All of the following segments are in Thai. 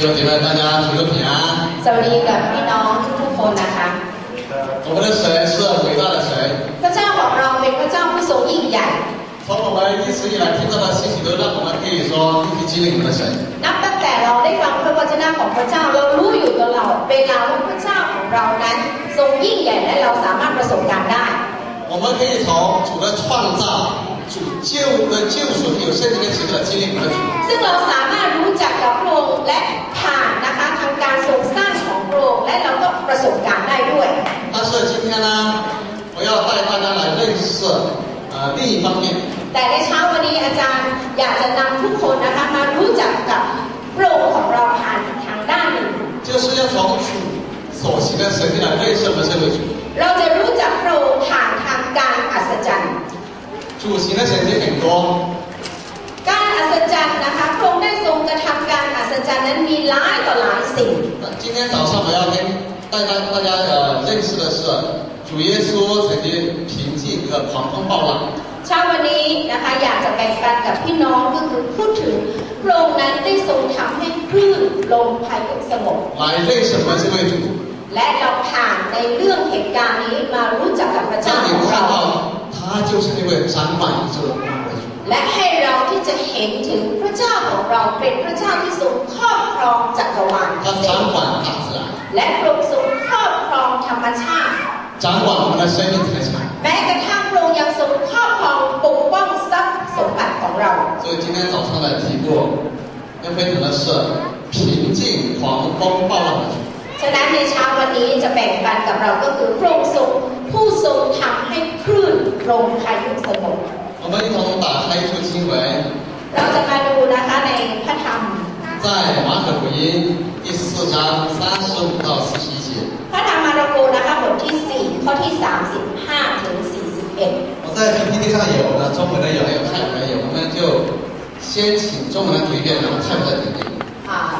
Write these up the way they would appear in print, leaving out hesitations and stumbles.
弟兄姐妹，大家主日平安。สวัสดีกับพี่น้องทุกๆคนนะคะ我们的神是伟大的神。พระเจ้าของเราเป็นพระเจ้าผู้ทรงยิ่งใหญ่从我们一直以来听到的信息，都让我们可以说一起经历我们的神。นับตั้งแต่เราได้ฟังพระวจนะของพระเจ้าเรารู้อยู่ตลอดเวลาว่าพระเจ้าของเรานั้นทรงยิ่งใหญ่และเราสามารถประสบการณ์ได้我们可以从主的创造、主救赎有圣经的奇特经历我们的主。ซึ่งเราสามารถรู้จักกับพระองค์และผ่านนะคะทางการทรงสร้างของพระองค์และเราก็ประสบการณ์ได้ด้วย但是今天呢，我要带大家来认识另一方面。แต่ในเช้าวันนี้อาจารย์อยากจะนำทุกคนนะคะมารู้จักกับพระองค์ของเราผ่านทางด้านหนึ่ง就是要从主所行的神迹来认识我们这位主。เราจะรู้จักพระองค์ผ่านทางการอัศจรรย์主行的神迹很多。การอัศจรรย์นะคะพระองค์ได้ทรงกระทำการอัศจรรย์นั้นมีหลายต่อหลายสิ่ง今天早上我要跟大家认识的是主耶稣曾经平静一个狂风暴浪。เช้าวันนี้นะคะอยากจะแบ่งปันกับพี่น้องก็คือพูดถึงพระองค์นั้นได้ทรงทำให้คลื่นลมพายุสงบ来认识我们这位主。และเราผ่านในเรื่องเหตุการณ์นี้มารู้จักกับพระเจ้าของเรา他就是那位掌管宇宙的主。และให้เราที่จะเห็นถึงพระเจ้าของเราเป็นพระเจ้าที่ทรงครอบครองจักรวาล他掌管大自然。และพระองค์ทรงครอบครองธรรมชาติ掌管我们的生命财产。แม้กระทั่งพระองค์ยังทรงครอบครองปกป้องทรัพย์สมบัติของเรา所以今天早上的题目要分享的是平静狂风暴浪的主。ฉะนั้นในเช้าวันนี้จะแบ่งปันกับเราก็คือพระองค์ทรงผู้ทรงทำให้คลื่นลมพายุสงบ我们一同打开一处经文。เราจะมาดูนะคะในพระธรรม在马可福音第4章35到41节。พระธรรมมาระโกนะคะบทที่4ข้อที่35ถึง41我在 PPT 上有呢，中文的有，还有泰文的有，我们就先请中文的读一遍，然后泰文的读一遍。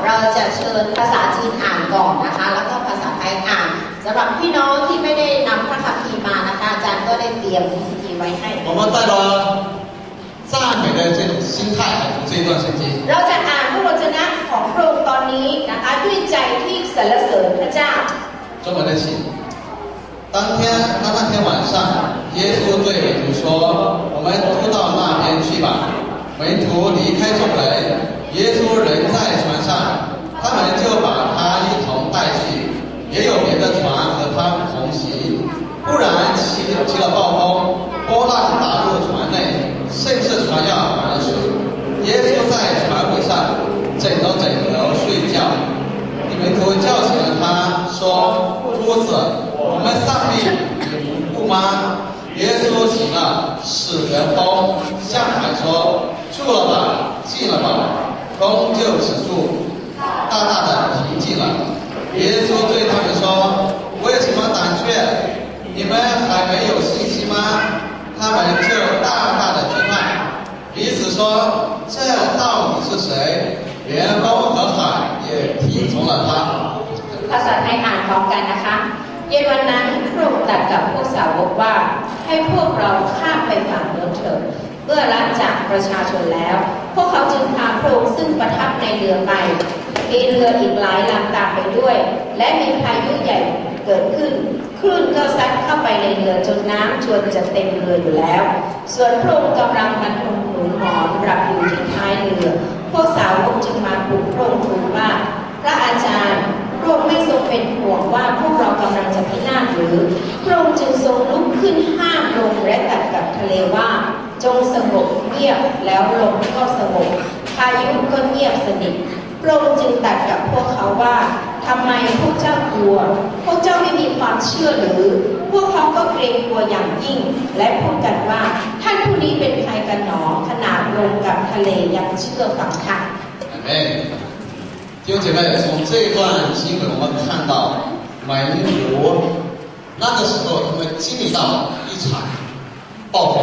เราจะเชิญภาษาจีนอ่านก่อนนะคะแล้วก็ภาษาไทยอ่านสำหรับพี่น้องที่ไม่ได้นำพระคัมภีร์มานะคะอาจารย์ก็ได้เตรียม PPT ไว้ให้我们带着赞美的这种心态来读这一段圣经。เราจะอ่านพระวจนะของพระองค์ตอนนี้นะคะด้วยใจที่สรรเสริญพระเจ้า中文的请。那天晚上，耶稣对门徒说：“我们都到那边去吧。”门徒离开众人，耶稣人在船上，他们就把他一同带去，也有别的船和他同行。忽然起了暴风，波浪打入船内，甚至船要满水。耶稣在船尾上枕着睡觉。门徒叫醒了他，说：“夫子，我们上面有不顾吗？”耶稣醒了，使得风向海说：“住了吧，静了吧。”风就止住，大大的平静了。耶稣对他们说：“为什么胆怯？你们还没有信心吗？”他们就大大的惧怕，彼此说：“这到底是谁？连风和海也听从了他。”ภาษาไทยอ่านพร้อมกันนะคะเย็นวันนั้นพระองค์ตรัสกับพวกสาวกว่าให้พวกเราข้ามไปฝั่งโน้นเถิดเมื่อละจากประชาชนแล้วพวกเขาจึงพาพระองค์ซึ่งประทับในเรือไปมีเรืออีกหลายลำตามไปด้วยและมีพายุใหญ่เกิดขึ้นคลื่นก็ซัดเข้าไปในเรือจนน้ำชวนจะเต็มเรืออยู่แล้วส่วนพระองค์กำลังบรรทมหนุนหมอนหลับอยู่ที่ท้ายเรือพวกสาวกจึงมาปลุกพระองค์ทูลว่าพระอาจารย์พระองค์ไม่ทรงเป็นห่วงว่าพวกเรากำลังจะพินาศหรือพระองค์จึงทรงลุกขึ้นห้ามลมและตรัสกับทะเลว่าจงสงบเงียบแล้วลมก็สงบพายุก็เงียบสนิทพระองค์จึงตรัสกับพวกเขาว่าทำไมพวกเจ้ากลัวพวกเจ้าไม่มีความเชื่อหรือพวกเขาก็เกรงกลัวอย่างยิ่งและพูดกันว่าท่านผู้นี้เป็นใครกันหนอขนาดลมกับทะเลยังเชื่อฟังค่ะ弟兄姐妹，从这一段经文我们看到门徒那个时候他们经历到一场暴风。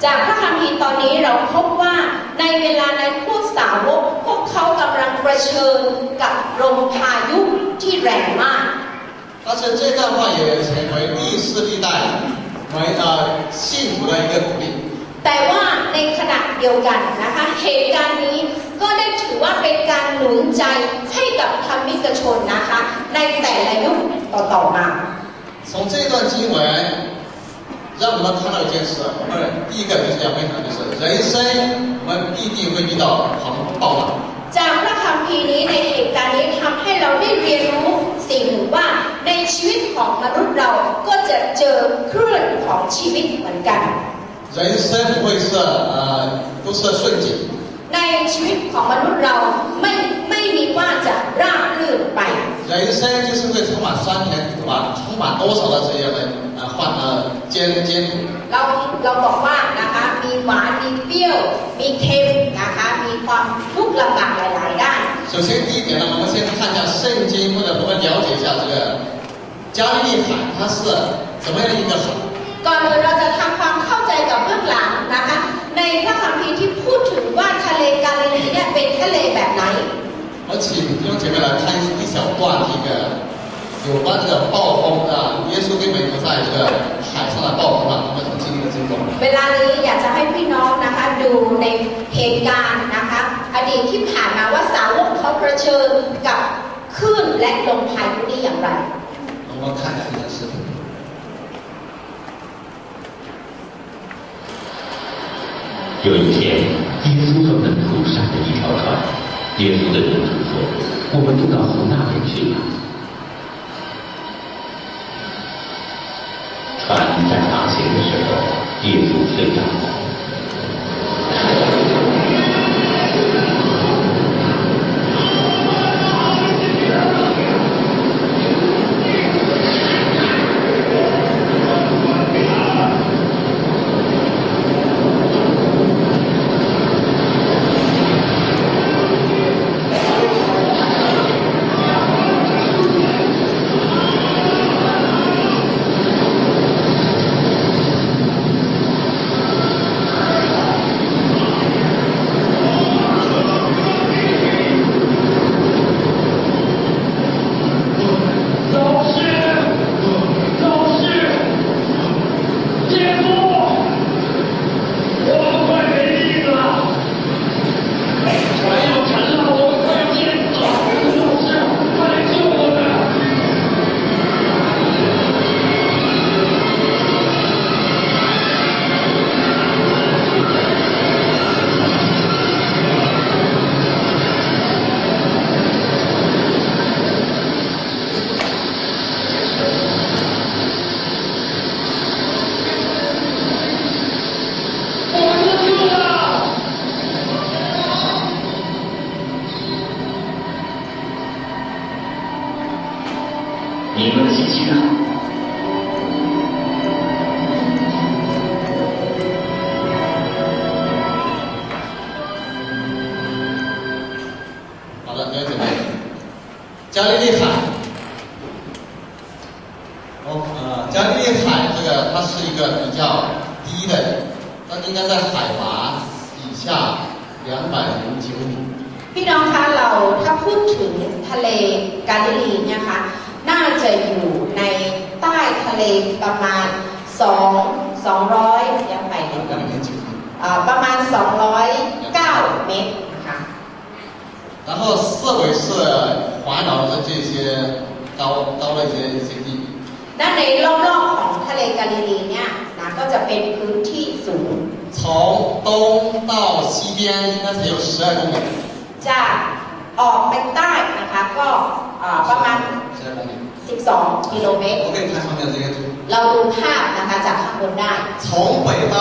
จากพระคัมภีร์ตอนนี้เราพบว่าในเวลานั้นพวกสาวกพวกเขากำลังเผชิญกับลมพายุที่แรงมาก但是这段话也成为历世历代信徒的一个鼓励。แต่ว่าในขณะเดียวกันนะคะเหตุการณ์นี้ก็ได้ถือว่าเป็นการหนุนใจให้ กับธรรมิกชนนะคะในแต่ละยุคต่อๆมา从这段经文让我们看到一件事，第一个就是要分享，就是人生我们必定会遇到狂暴浪。จากพระคัมภีร์นี้ในเหตุการณ์นี้ทำให้เราได้เรียนรู้สิ่งหนึ่งว่าในชีวิตของมนุษย์เราก็จะเจอคลื่นของชีวิตเหมือนกัน人生不会是都是顺境ในชีวิตของมนุษย์เราไม่มีว่าจะราบรื่นไป人生就是会充满酸甜苦辣充满多少的这样的艰苦เราบอกว่านะคะมีหวานมีเปรี้ยวมีเค็มนะคะมีความทุกข์ลำบากหลายๆด้าน首先第一点呢我们先看一下圣经或者我们了解一下这个加利利海它是怎么样的一个海ก่อนอื่นเราจะทำความเข้าใจกับเบื้องหลังนะคะในพระคัมภีร์ที่พูดถึงว่าทะเลกาลิลีเนี่ยเป็นทะเลแบบไหน我请弟兄姐妹来看一小段这个有关这个暴风耶稣跟门徒在这个海上的暴风他们所经历的经过เวลานี้อยากจะให้พี่น้องนะคะดูในเหตุการณ์นะคะอดีตที่ผ่านมาว่าสาวกเขาเผชิญกับคลื่นและลมพายุนี้อย่างไร我们看看这个视频有一天，耶稣和门徒上了一条船。耶稣对门徒说：“我们渡到湖那边去吧。”船在航行的时候，耶稣睡着了。你们的信息呢？好的，没有准备。加利利海，加利利海这个它是一个比较低的，它应该在海拔以下209米。พี่น้องคะเราถ้าพูดถึงทะเลกาลิลีเนี่ยค่ะน่าจะอยู่ในใต้ทะเลประมาณ200ยังไปประมาณ209 เมตรนะคะ然后四围是环绕着这些高的一些地ด้านในรอบๆของทะเลกาลิลีเนี่ยนะก็จะเป็นพื้นที่สูง从东到西边应该是有12公里จากออกไปใต้นะคะก็ประมาณ12 กิโลเมตรเราดูภาพนะคะจากข้างบนได้从北到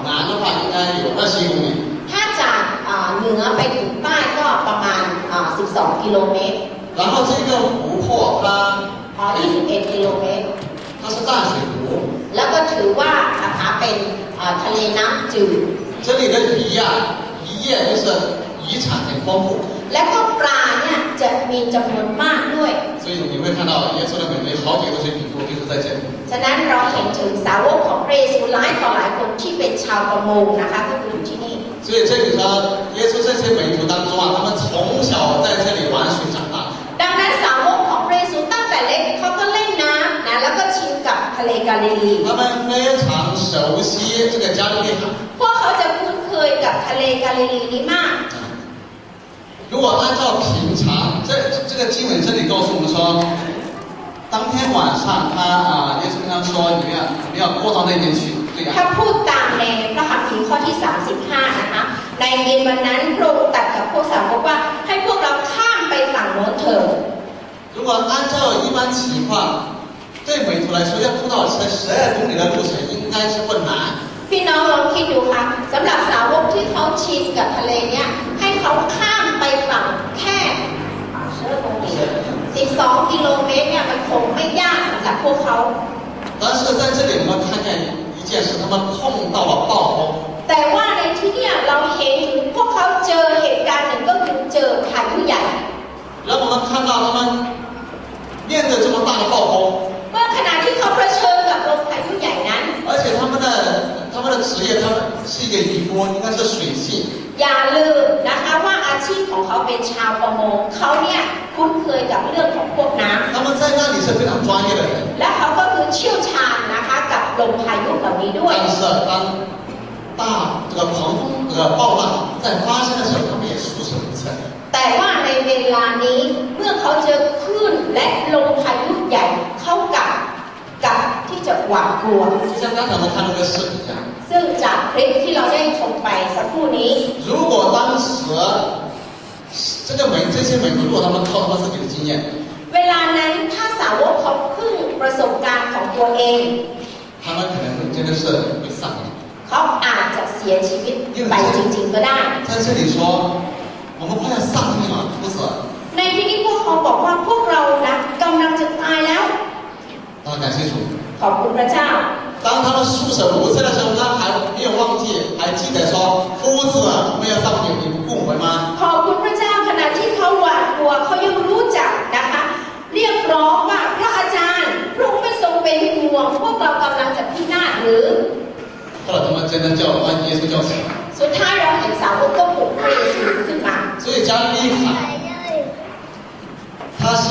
南的话应该有21公里ถ้าจากเหนือไปถึงใต้ก็ประมาณ12 กิโลเมตร然后这个湖泊它21 กิโลเมตร它是淡水湖แล้วก็ถือว่านะคะเป็นทะเลน้ำจืด这里的鱼业就是渔产很丰富และก็ปลาเนี่ยจะมีจำนวนมากด้วย所以你会看到耶稣的美味好几个水品库就是在这里ฉะนั้นเราเห็นถึงสาวกของพระเยซูหลายต่อหลายคนที่เป็นชาวประมงนะคะก็อยู่ที่นี่所以这里说耶稣这些门徒当中他们从小在这里玩水长大ดังนั้นสาวกของพระเยซูตั้งแต่เล็กเขาก็เล่นน้ำนะแล้วก็ชินกับทะเลกาลิลี他们非常熟悉这个加利利海พวกเขาจะคุ้นเคยกับทะเลกาลิลีนี้มาก如果按照平常这个个经文这里告诉我们说，当天晚上耶稣跟他说，你们要过到那边去，对呀。 ถ้าพูดตามในพระคัมภีร์ข้อที่ 35 นะคะในเย็นวันนั้นพระองค์ตรัสกับพวกสาวกว่าให้พวกเราข้ามไปฝั่งโน้นเถิด 如果按照一般情况，对门徒来说，要渡到才12公里的路程，应该是不难。 พี่น้องลองคิดดูค่ะสำหรับสาวกที่เขาชินกับทะเลเนี่ยให้เขาข้ามไปฝั่งแค่12 กิโลเมตรเนี่ยมันคงไม่ยากสำหรับพวกเขา 但是在这里我们看见一件事，他们碰到了暴风。 แต่ว่าในที่เนี่ยเราเห็นพวกเขาเจอเหตุการณ์หนึ่งก็คือเจอพายุใหญ่ 然后我们看到他们面对这么大的暴风， เมื่อขณะที่เขาเผชิญกับลมพายุใหญ่นั้น 而且他们的职业，他们是一个渔夫，应该是水性。 อย่าลืมนะคะว่าอาชีพของเขาเป็นชาวประมงเขาเนี่ยคุ้นเคยกับเรื่องของพวกน้ำ 他们在那里是非常专业的人。 และเขาก็คือเชี่ยวชาญนะคะกับลมพายุเหล่านี้ด้วย 但是当这个狂风暴浪在发生的时候，他们也束手无策。 แต่ว่าในเวลานี้เมื่อเขาเจอคลื่นและลมพายุใหญ่เขากลับที่จะหวาดกลัว 就像刚才我们看那个视频一样， ซึ่งจากคลิปที่เราได้ชมไปสักครู่นี้ 如果当时这些门徒，如果他们靠他们自己的经验， เวลานั้นถ้าสาวกเขาพึ่งประสบการณ์ของตัวเอง 他们可能会真的是会丧命。 เขาอาจจะเสียชีวิตไปจริงๆก็ได้ 在这里说，我们快要丧命了，不是？ ในที่นี้พวกเขาบอกว่าพวกเรานะกำลังจะตายแล้ว 大家感谢主。 ขอบคุณพระเจ้า 当他们束手无策的时候，他还没有忘记，还记得说：“夫子，我们要上面，你不顾我们吗？” ขอบคุณพระเจ้าขณะที่เขาหวาดกลัวเขายังรู้จักนะคะเรียกร้องว่าพระอาจารย์พระองค์ไม่ทรงเป็นห่วงพวกเรากำลังจะพินาศหรือ 后来他们真的把耶稣叫醒了。 สุดท้ายเราเห็นสาวกก็ปลุกพระเยซูขึ้นมา 所以加利海，它是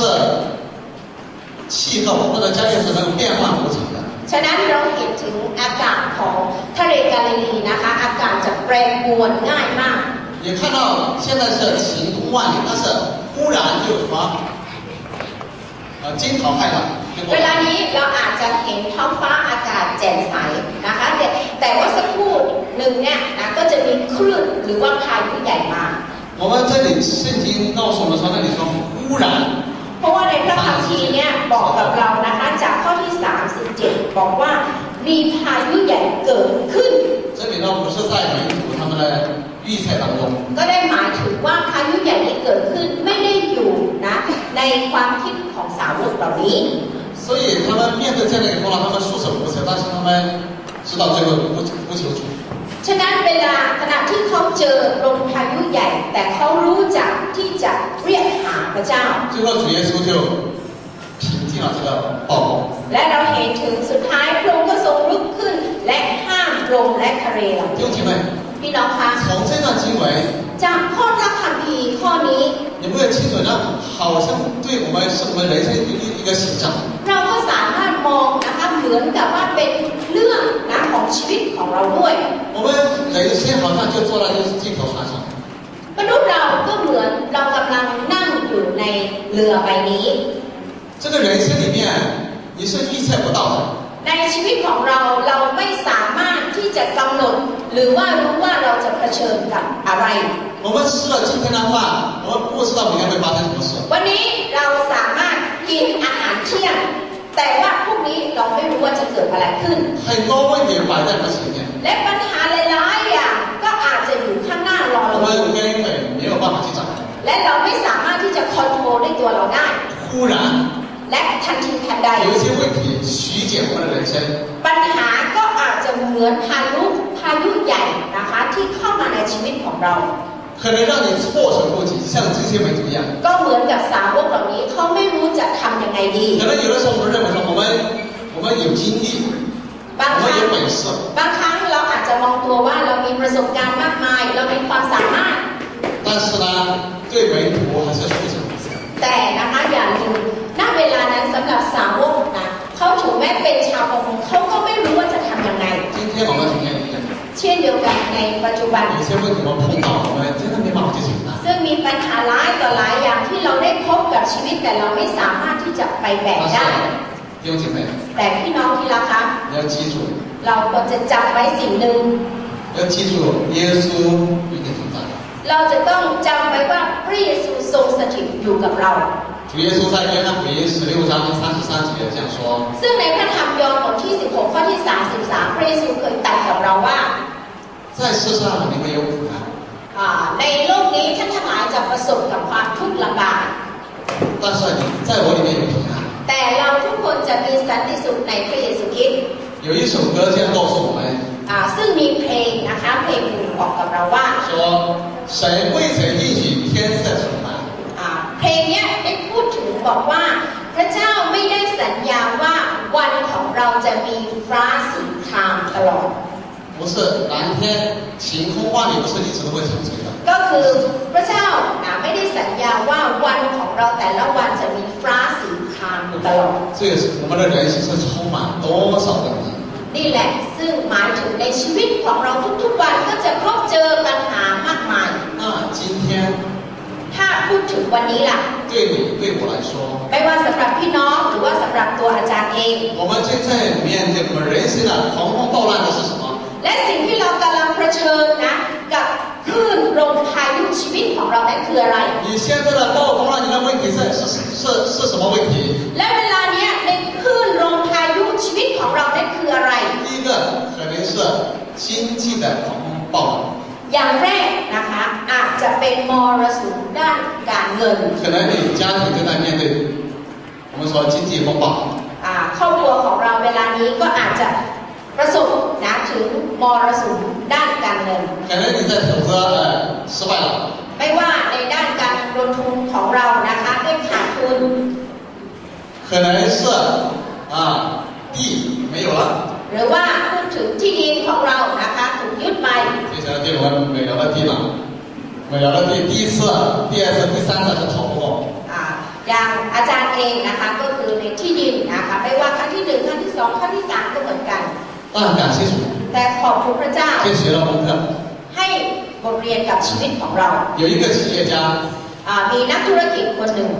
气候或者加利是能变幻无常的。 ฉะนั้นเราเห็นถึงอากาศของทะเลกาลิลีนะคะอากาศจะแปรปรวนง่ายมาก 也看到现在是晴空万里，但是忽然就什么惊涛骇浪。 เวลานี้เราอาจจะเห็นท้องฟ้าอากาศแจ่มใสนะคะแต่ว่าสักครู่หนึ่งเนี่ยนะก็จะมีคลื่นหรือว่าพายุใหญ่มา 我们这里圣经告诉我们说，那里说忽然。 เพราะว่าในพระคัมภีร์เนี่ยบอกกับเรานะคะจากข้อที่ 37 บอกว่ามีพายุใหญ่เกิดขึ้น 这里呢不是在门徒他们的预测当中， ก็ได้หมายถึงว่าพายุใหญ่ที่เกิดขึ้นไม่ได้อยู่นะในความคิดของสาวกเหล่านี้ 所以他们面对这样的一个风浪，他们束手无策，但是他们知道最后不求主。 ฉะนั้นเวลาขณะที่เขาเจอลมพายุใหญ่ แต่เขารู้จักที่จะเรียกหาพระเจ้า 最后主耶稣就平静了这个暴风。 และเราเห็นถึงสุดท้ายพระองค์ก็ทรงลุกขึ้นและห้ามลมและทะเลเหล่า 弟 นี้ 兄姐妹， พี่น้องคะ 从这段经文， จากข้อพระคัมภีร์ข้อนี้ 你不会清楚，那好像对我们是我们人生一个写照。 เราก็สามารถมองนะคะเหมือนกับว่าเป็นเรื่องนะของชีวิตของเราด้วย 我们人生好像就坐在这镜头船上， มนุษย์เราก็เหมือนเรากำลังนั่งอยู่ในเรือใบนี้ 这个人生里面你是预测不到的。 ในชีวิตของเราเราไม่สามารถที่จะกำหนดหรือว่ารู้ว่าเราจะเผชิญกับอะไร 我们吃了今天的饭，我们不知道明天会发生什么事。 วันนี้เราสามารถกินอาหารเที่ยง แต่ว่าพรุ่งนี้เราไม่รู้ว่าจะเกิดอะไรขึ้น 很多问题摆在我们前面， และปัญหาหลายๆอย่างก็อาจจะอยู่ข้างหน้ารอ 我 เรา 们 อยู่ 根本没有办法去掌握。 และเราไม่สามารถที่จะคอนโทรลด้วยตัวเราได้ 忽然 และทันทีทันใด 有一些问题席卷我们的人生， ปัญหาก็อาจจะเหมือนพายุใหญ่นะคะที่เข้ามาในชีวิตของเรา 可能让你措手不及，像这些门徒一样。 ก็เหมือนกับสาวกเหล่านี้เขาไม่รู้จะทำยังไงดี 可能有的时候我们认为说我们有经历， บาง 我 ค 们 รั้ง 有本事， บางครั้งเราอาจจะมองตัวว่าเรามีประสบการณ์มากมาย เรามีความสามารถ 但是呢，对门徒还是束手无策。 แต่นะคะอย่าลืมณเวลานั้นสำหรับสาวกนะเขาถึงแม้เป็นชาวประมงเขาก็ไม่รู้ว่าจะทำยังไง 今天我们同样一样， เช่นเดียวกันในปัจจุบัน 有些问题我们碰到，我们真的没办法去解答。ซึ่งมีปัญหาหลายต่อหลายอย่างที่เราได้พบกับชีวิตแต่เราไม่สามารถที่จะไปแบกได้弟兄姐妹，แต่พี่น้องที่รักคะ你要记住，เราควรจะจำไว้สิ่งหนึ่ง要记住耶稣与你同在。เราจะต้องจำไว้ว่าพระเยซูทรงสถิตอยู่กับเรา主耶稣在约翰福音16章33节这样说。ซึ่งในพระธรรมยอห์นบทที่16ข้อที่33พระเยซูเคยตรัสกับเราว่า在世上你会有苦难。ในโลกนี้ท่านทั้งหลายจะประสบกับความทุกข์ลำบาก但是你在我里面有平安。แต่เราทุกคนจะมีสันติสุขในพระเยซูคริสต์有一首歌这样告诉我们。ซึ่งมีเพลงนะคะเพลงหนึ่งบอกกับเราว่า说神未曾应许天色晴朗。เพลงนี้ได้พูดถึงบอกว่าพระเจ้าไม่ได้สัญญาว่าวันของเราจะมีฟ้าสีครามตลอด不是蓝天晴空万里不是一直都会长存的ก็คือพระเจ้าไม่ได้สัญญาว่าวันของเราแต่ละวันจะมีฟ้าสีครามตลอด这个是我们的人生是充满多少问题นี่แหละซึ่งหมายถึงในชีวิตของเราทุกๆวันก็จะพบเจอปัญหามากมาย今天ถ้าพูดถึงวันนี้ล่ะ对你对我来说ไม่ว่าสำหรับพี่น้องหรือว่าสำหรับตัวอาจารย์เอง我们现在面对我们人生的狂风暴浪的是什么และสิ่งที่เรากำลังเผชิญนะกับคลื่นลมพายุชีวิตของเรานั้นคืออะไร你现在的暴风浪你的问题是什么问题และเวลาเนี้ยในคลื่นลมพายุชีวิตของเรานั้นคืออะไร第一个可能是经济的狂风暴浪อย่างแรกนะคะอาจจะเป็นมรสุมด้านการเงิน可能你家庭正在面对我们说经济风暴ครอบครัวของเราเวลานี้ก็อาจจะประสบถึงมรสุมด้านการเงิน可能你在投资失败了ไม่ว่าในด้านการลงทุนของเรานะคะได้ขาดทุน可能是地没有了หรือว่าพูดถึงที่ดินของเรานะคะถูกยึดไป接下来对我们美聊的地嘛美聊的地第一次第二次第三次是逃不过อย่างอาจารย์เองนะคะก็คือในที่ดินนะคะไม่ว่าครั้งที่1ครั้งที่2ครั้งที่3ก็เหมือนกัน感谢主แต่ขอบคุณพระเจ้า学了功课ให้บทเรียนกับชีวิตของเรา有一个企业家มีนักธุรกิจคนหนึ่ง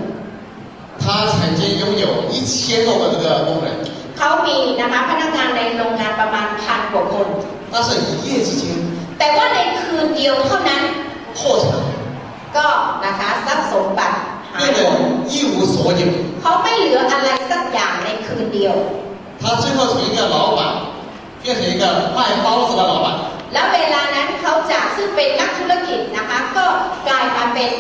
他曾经拥有1000多个这个工人เขามีนะคะพนักงานในโรงงานประมาณ1,000 กว่าคน但是一夜之间แต่ว่าในคืนเดียวเท่านั้น破产ก็นะคะทรัพย์สมบัติหายหมด一无所有เขาไม่เหลืออะไรสักอย่างในคืนเดียว他最后从一个老板变成一个卖包子的老板แล้วเวลานั้นเขาจากซึ่งเป็นนักธุรกิจนะคะก็กลายมาเป็น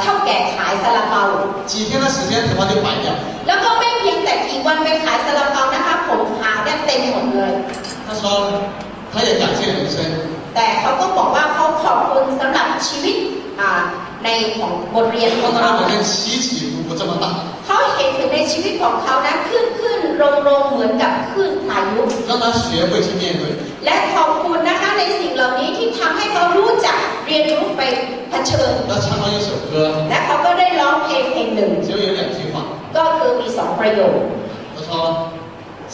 เท่าแก่ขายซาลาเปา几天的时间头发就白掉แล้วก็ไม่เพียงแต่กี่วันไปขายซาลาเปานะคะผมขาวเนี่ยเต็มหมดเลย他说他也感谢人生แต่เขาก็บอกว่าเขาขอบคุณสำหรับชีวิตในของบทเรียนของเขาเขาเห็นถึงในชีวิตของเขานะขึ้นลงเหมือนกับขึ้นพายุและขอบคุณนะคะในสิ่งเหล่านี้ที่ทำให้เขารู้จักเรียนรู้ไปเผชิญและเขาก็ได้ร้องเพลงหนึ่งก็คือมี2 ประโยค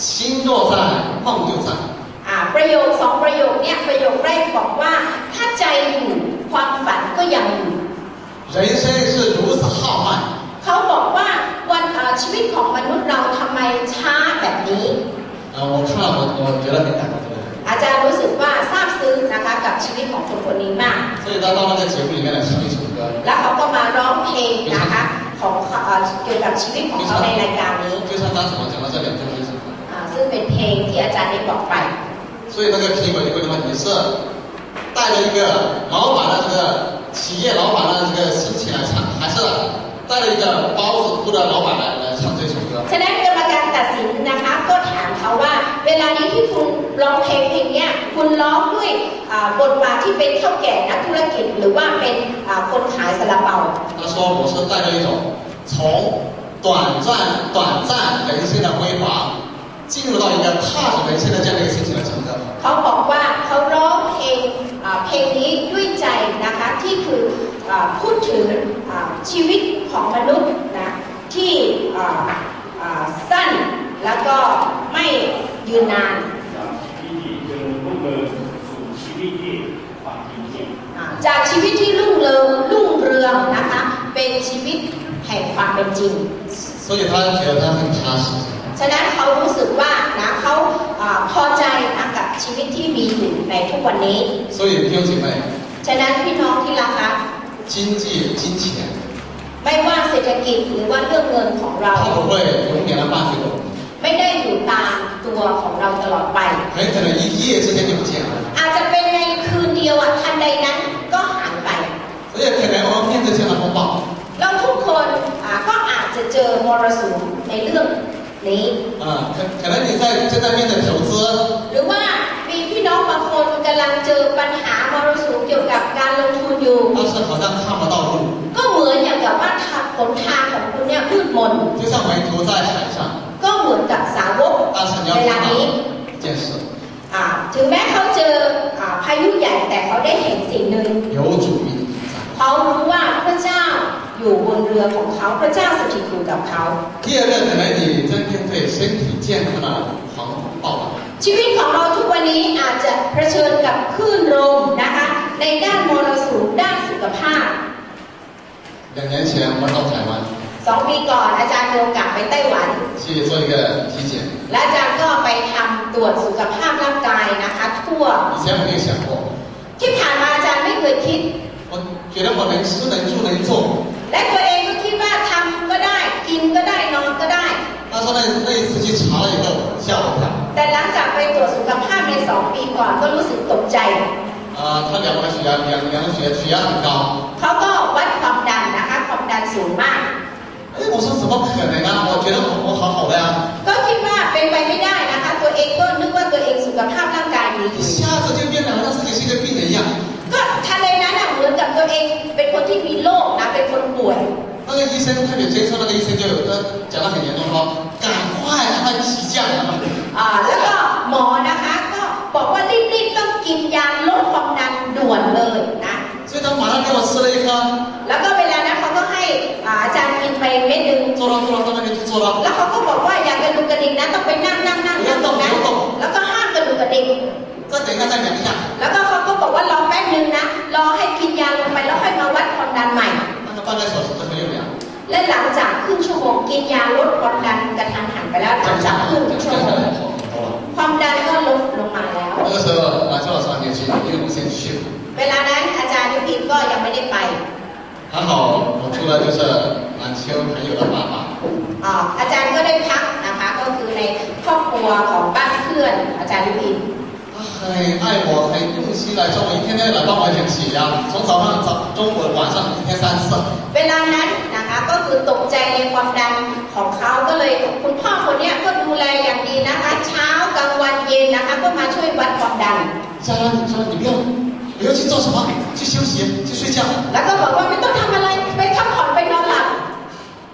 心若在梦就在ประโยค2 ประโยคเนี่ยประโยคแรกบอกว่าถ้าใจอยู่ความฝันก็ยังอยู่人生是如此浩瀚เขาบอกว่าวันชีวิตของมนุษย์เราทำไมช้าแบบนี้我看了我觉得很感动อาจารย์รู้สึกว่าซาบซึ้งนะคะกับชีวิตของคนนี้มาก所以他到那个节目里面来唱一首歌แล้วเขาก็มาร้องเพลงนะคะของเกี่ยวกับชีวิตของเขาในรายการนี้就像当时我讲到这2件事情ซึ่งเป็นเพลงที่อาจารย์ได้บอกไป所以那个评委就会问你是带着一个老板的这个企业老板的这个心情来唱还是带着一个包子铺的老板来唱这首歌ฉะนั้นกรรมการตัดสินนะคะก็ถามเขาว่าเวลานี้ที่คุณร้องเพลงนี้คุณร้องด้วยบทบาทที่เป็นเท่าแก่นักธุรกิจหรือว่าเป็นคนขายซาลาเปา他说我是带着一种从短暂人生的辉煌进入到一个踏实人生的这样的一个心情来唱歌เขาบอกว่าเขาร้องเพลงนี้ด้วยใจนะคะที่คือพูดถึงชีวิตของมนุษย์นะที่สั้นแล้วก็ไม่ยืนนานจากชีวิตที่รุ่งเรือง ความเป็นจริง所以他觉得他很踏实ฉะนั้นเขารู้สึกว่านะเขาพอใจนะกับชีวิตที่มีอยู่ในทุกวันนี้所以弟兄姐妹ฉะนั้นพี่น้องที่รักคะ经济金钱ไม่ว่าเศรษฐกิจหรือว่าเรื่องเงินของเรา它不会永远的伴随着我们ไม่ได้อยู่ตามตัวของเราตลอดไป很可能一夜之间就不见了อาจจะเป็นในคืนเดียวทันใดนั้นก็หายไป而且可能我们面对这样的风暴เราทุกคนก็อาจจะเจอมรสุมในเรื่องนี้可能你正在面对投资หรือว่ามีพี่น้องบางคนกำลังเจอปัญหามรสุมเกี่ยวกับการลงทุนอยู่但是好像看不到路ก็เหมือนอย่างกับว่าหนทางของคุณเนี่ยมืดมน就像门徒在海上ก็เหมือนกับสาวกเวลานี้一件事ถึงแม้เขาเจอพายุใหญ่แต่เขาได้เห็นสิ่งหนึ่ง有主意เขารู้ว่าพระเจ้าอยู่บนเรือของเขาพระเจ้าสถิตอยู่กับเขา第二个可能你在面对身体健康的狂暴ชีวิตของเราทุกวันนี้อาจจะเผชิญกับคลื่นลมนะคะในด้านมรสุมด้านสุขภาพ2年前我到台湾2 ปีก่อนอาจารย์มีโอกาสไปไต้หวัน去做一个体检และอาจารย์ก็ไปทำตรวจสุขภาพร่างกายนะคะทั่ว以前我没有想过ที่ผ่านมาอาจารย์ไม่เคยคิด我觉得我能吃能住能做และตัวเองก็คิดว่าทำก็ได้กินก็ได้นอนก็ได้但是那一次去查了以后吓我一跳แต่หลังจากไปตรวจสุขภาพใน2 ปีก่อนก็รู้สึกตกใจ他量我的血压很高เขาก็วัดความดันนะคะความดันสูงมาก我说怎么可能啊我觉得我好好的呀ก็คิดว่าเป็นไปไม่ได้นะคะตัวเองก็นึกว่าตัวเองสุขภาพร่างกายดี一下子就变得好像自己是一个病人一样ก็ทันใดนั้นเหมือนกับตัวเองเป็นคนที่มีโรคนะเป็นคนป่วย那个医生特别接受那个医生就有讲得很严重说赶快让他起降แล้วก็หมอนะคะก็บอกว่ารีบๆต้องกินยาลดความดันด่วนเลยนะ所以他马上给我吃了一颗แล้วก็เวลานั้นเขาก็ให้อาจารย์กินไปเม็ดนึง做了到那边去做了แล้วเขาก็บอกว่าอย่ากระดุกกระดิกนะต้องไปนั่งตรงนั้นแล้วก็ห้ามกระดุกกระดิก再等一下再量一下แล้วก็เขาก็บอกว่ารอแป๊บนึงนะรอให้กินยาลงไปแล้วค่อยมาวัดความดันใหม่半个小时都没有量และหลังจากครึ่งชั่วโมงกินยาลดความดันกระทันหันไปแล้วหลังจากครึ่งชั่วโมงความดันก็ลดลงมาแล้ว那个时候马上上年去因为我先去เวลานั้นอาจารย์ยุพินก็ยังไม่ได้ไป还好我除了就是晚秋朋友的爸爸อาจารย์ก็ได้พักนะคะก็คือในครอบครัวของบ้านเพื่อนอาจารย์ยุพิน很爱我很用心来照顾一天天来帮我量血压从早上中午晚上一天3次เวลานั้นนะคะก็คือตกใจในความดันของเขาก็เลยคุณพ่อคนนี้ก็ดูแลอย่างดีนะคะเช้ากลางวันเย็นนะคะก็มาช่วยวัดความดัน家人说你不要去做什么去休息去睡觉แล้วก็บอกว่าไม่ต้องทำอะไรไปพักผ่อนไปนอนหลับ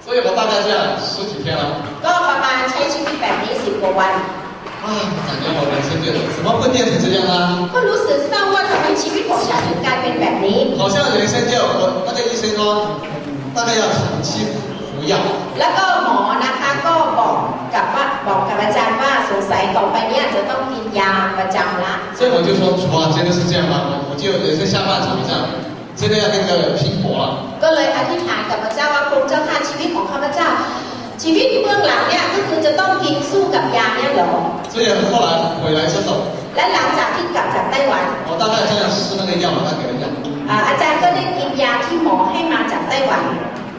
所以我大概这样10几天了ก็ประมาณใช้ชีวิตแบบนี้10 กว่าวัน感觉我人生就怎么会变成这样呢ก็รู้สึกเศร้าว่าทำไมชีวิตของฉันถึงกลายเป็นแบบนี้好像人生就那个医生说大概要长期服药แล้วก็หมอนะคะก็บอกกับอาจารย์ว่าสงสัยต่อไปนี้จะต้องกินยาประจำละ所以我就说主啊真的是这样吗我就人生下半场这样真的要跟着拼搏了ก็เลยอธิษฐานกับพระเจ้าว่าพระองค์เจ้าข้าชีวิตของข้าพเจ้าชีวิตเบื้องหลังเนี่ยก็คือจะต้องกินสู้กับยาเนี่ยเหรอ所以后来回来之后และหลังจากที่กลับจากไต้หวัน我大概这样吃那个药他给了药อาจารย์ก็ได้กินยาที่หมอให้มาจากไต้หวัน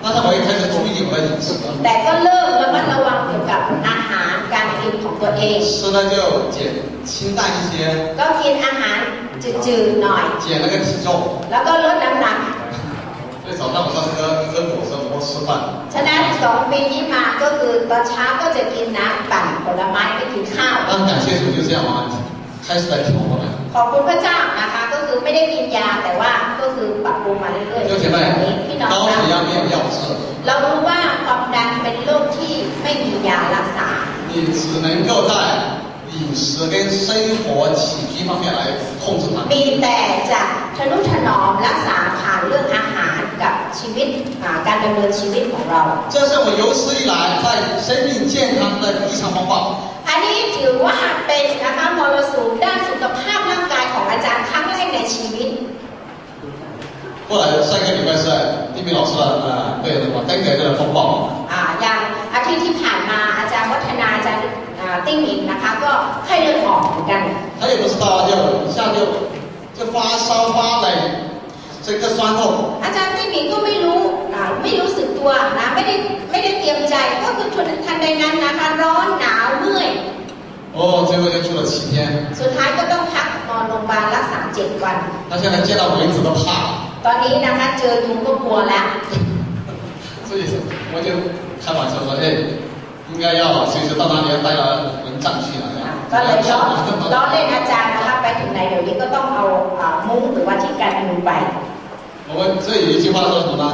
但是我一开始注意我的饮食แต่ก็เริ่มระมัดระวังเกี่ยวกับอาหารการกินของตัวเอง吃呢就减清淡一些ก็กินอาหารจืดๆหน่อย减那个体重แล้วก็ลดน้ำหนัก所以早上我上课跟果汁不吃饭ฉะนั้น2 ปีนี้มาก็คือตอนเช้าก็จะกินน้ำปั่นผลไม้ไม่กินข้าว感谢主就这样嘛开始来调我们ขอบคุณพระเจ้านะคะก็คือไม่ได้กินยาแต่ว่าก็คือปรับปรุงมาเรื่อยๆพี่น้อง高血压没有药吃เรารู้ว่าความดันเป็นโรคที่ไม่มียารักษา你只能够在饮食跟生活起居方面来控制它มีแต่จะทนุถนอมรักษาผ่านเรื่องอาหารกับชีวิตการดำเนินชีวิตของเรา这是我有史以来在生命健康的第一场风暴อันนี้ถือว่าเป็นนะคะมรสุมด้านสุขภาพร่างกายของอาจารย์ครั้งแรกในชีวิต过来上个礼拜是地米老师的对什么登革热风暴。อย่างอาทิตย์ที่ผ่านมาอาจารย์วัฒนาอาจารย์ติ้งหมิงนะคะก็ไข้เลือดออกเหมือนกัน他也不知道一下就发烧发冷这个酸痛อาจารย์ติ้งหมิงก็ไม่รู้สึกตัวนะไม่ได้เตรียมใจก็คือทันใดนั้นนะคะร้อนหนาวเมื่อย最后就住了7天สุดท้ายก็ต้องพักนอนโรงพยาบาลรักษา7 วัน他现在见到蚊子都怕ตอนนี้นะคะเจอยุงก็กลัวแล้ว所以我就开玩笑说应该要随时到哪里要带了蚊帐去了ก็เลยล้อเล่นอาจารย์นะคะไปถึงไหนเดี๋ยวนี้ก็ต้องเอามุ้งหรือว่าที่กันยุงไป我们这有一句话说什么呢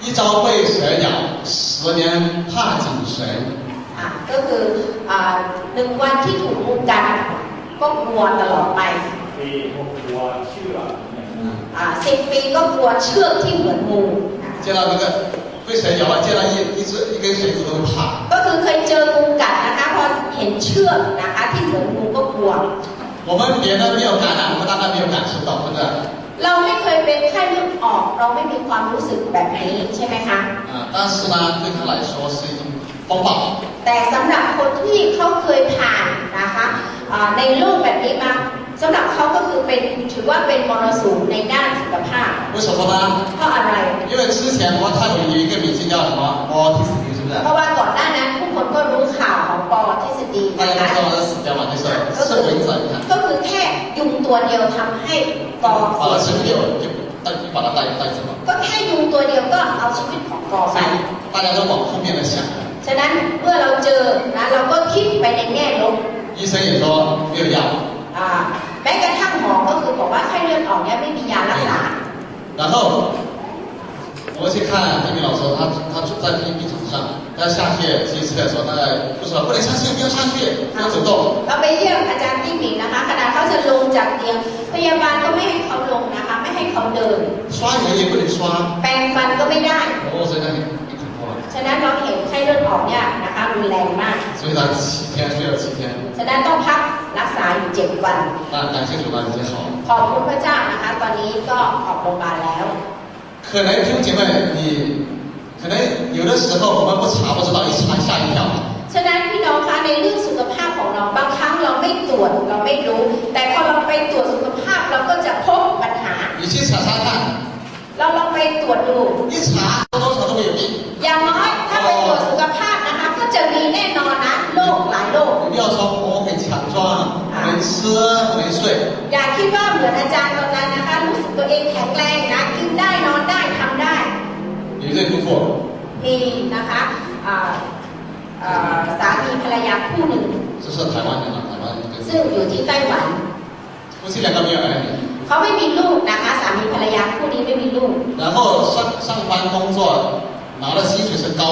一朝被蛇咬10年怕井绳ก็คือ1 วันที่ถูกงูกัดก็กลัวตลอดไป10 ปีก็กลัวเชือกที่เหมือนงู见到那个被蛇咬了见到一根绳子都会怕ก็คือเคยเจองูกัดนะคะพอเห็นเชือกนะคะที่เหมือนงูก็กลัว我们别人没有感染我们大概没有感受到对不对เราไม่เคยเป็นไข้เลือดออกเราไม่มีความรู้สึกแบบนี้ใช่ไหมคะ但是呢对他来说是一种风暴แต่สำหรับคนที่เขาเคยผ่านนะคะในโลกแบบนี้มาสำหรับเขาก็คือถือว่าเป็นมรสุมในด้านสุขภาพ为什么呢เพราะอะไร因为之前他有一个名字叫什么autism是不是เพราะว่าก่อนหน้านั้นทุกคนก็รู้ข่าวของปอทฤษฎีนะคะก็คือแค่ยุงตัวเดียวทำให้ปอเสียชีวิตก็แค่ยุงตัวเดียวก็เอาชีวิตของปอไป大家都往负面的想ฉะนั้นเมื่อเราเจอนะเราก็คิดไปในแง่ลบ医生也说没有药แม้กระทั่งหมอก็คือบอกว่าไข้เลือดออกเนี่ยไม่มียารักษา然后我去看地米老师他住在病床上他下去其实的时候大概不说不能上去不要上去不要走动เราไปเยี่ยมอาจารย์ติ้งหมิงนะคะขณะเขาจะลงจากเตียงพยาบาลก็ไม่ให้เขาลงนะคะไม่ให้เขาเดิน刷牙也不能刷แปรงฟันก็ไม่ได้真的ฉะนั้นเราเห็นไข้เลือดออกเนี่ยนะคะรุนแรงมาก所以他7天睡了7天ฉะนั้นต้องพักรักษาอยู่7 วัน感谢主已经好ขอบคุณพระเจ้านะคะตอนนี้ก็ออกโรงพยาบาลแล้ว可能弟兄姐妹你可能有的时候我们不查不知道一查吓一跳ฉะนั้นพี่น้องคะในเรื่องสุขภาพของเราบางครั้งเราไม่ตรวจเราไม่รู้แต่พอเราไปตรวจสุขภาพเราก็จะพบปัญหา你去查查看เราลองไปตรวจดู一查多少都会有病อย่างน้อยถ้าไปตรวจสุขภาพนะคะก็จะมีแน่นอนนะโรคหลายโรค不要说我很强壮能吃能睡อย่าคิดว่าเหมือนอาจารย์ตอนนั้นนะคะรู้สึกตัวเองแข็งแรงนะกินได้นอนได้ทำได้有对夫妇มีนะคะสามีภรรยาคู่หนึ่ง这是台湾人啊台湾ซึ่งอยู่ที่ไต้หวัน夫妻2个没有儿女เขาไม่มีลูกนะคะสามีภรรยาคู่นี้ไม่มีลูก然后上班工作拿的薪水是高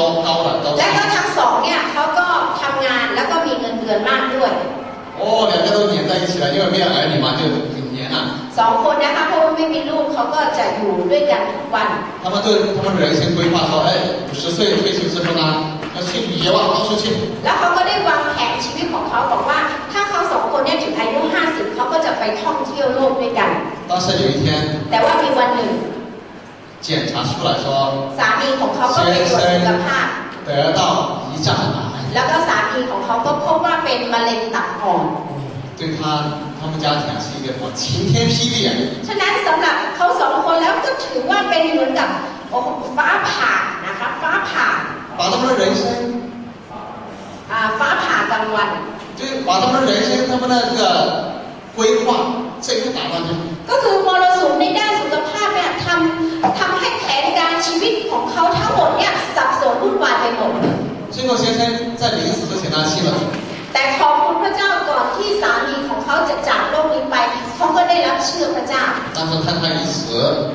的และก็ทั้งสองเนี่ยเขาก็ทำงานแล้วก็มีเงินเดือนมากด้วย2个都黏在一起了因为没有儿女嘛就很黏啊2 คนนะคะเพราะว่าไม่มีลูกเขาก็จะอยู่ด้วยกันทุกวัน他们人生规划说50岁退休之后呢要去旅游到处去แล้วเขาก็ได้วางแผนชีวิตของเขาบอกว่าถ้าเขา2 คนเนี่ยถึงอายุ50เขาก็จะไปท่องเที่ยวโลกด้วยกัน但是有一天แต่ว่ามีวันหนึ่ง检查出来说สามีของเขาก็ไปตรวจสุขภาพ得到胰脏癌แล้วก็สามีของเขาก็พบว่าเป็นมะเร็งตับอ่อน对他们家庭是一个晴天霹雳ฉะนั้นสำหรับเขา2 คนแล้วก็ถือว่าเป็นเหมือนกับฟ้าผ่านะคะฟ้าผ่า把他们的人生ฟ้าผ่ากลางวัน就把他们的人生他们的这个规划这个打乱ก็คือมรสุมในด้านสุขภาพเนี่ยทำให้แผนการชีวิตของเขาทั้งหมดเนี่ยสับสนวุ่นวายไปหมด最后先生在临死之前他信了แต่ขอบคุณพระเจ้าก่อนที่สามีของเขาจะจากโลกนี้ไปเขาก็ได้รับเชื่อพระเจ้า但是太太一时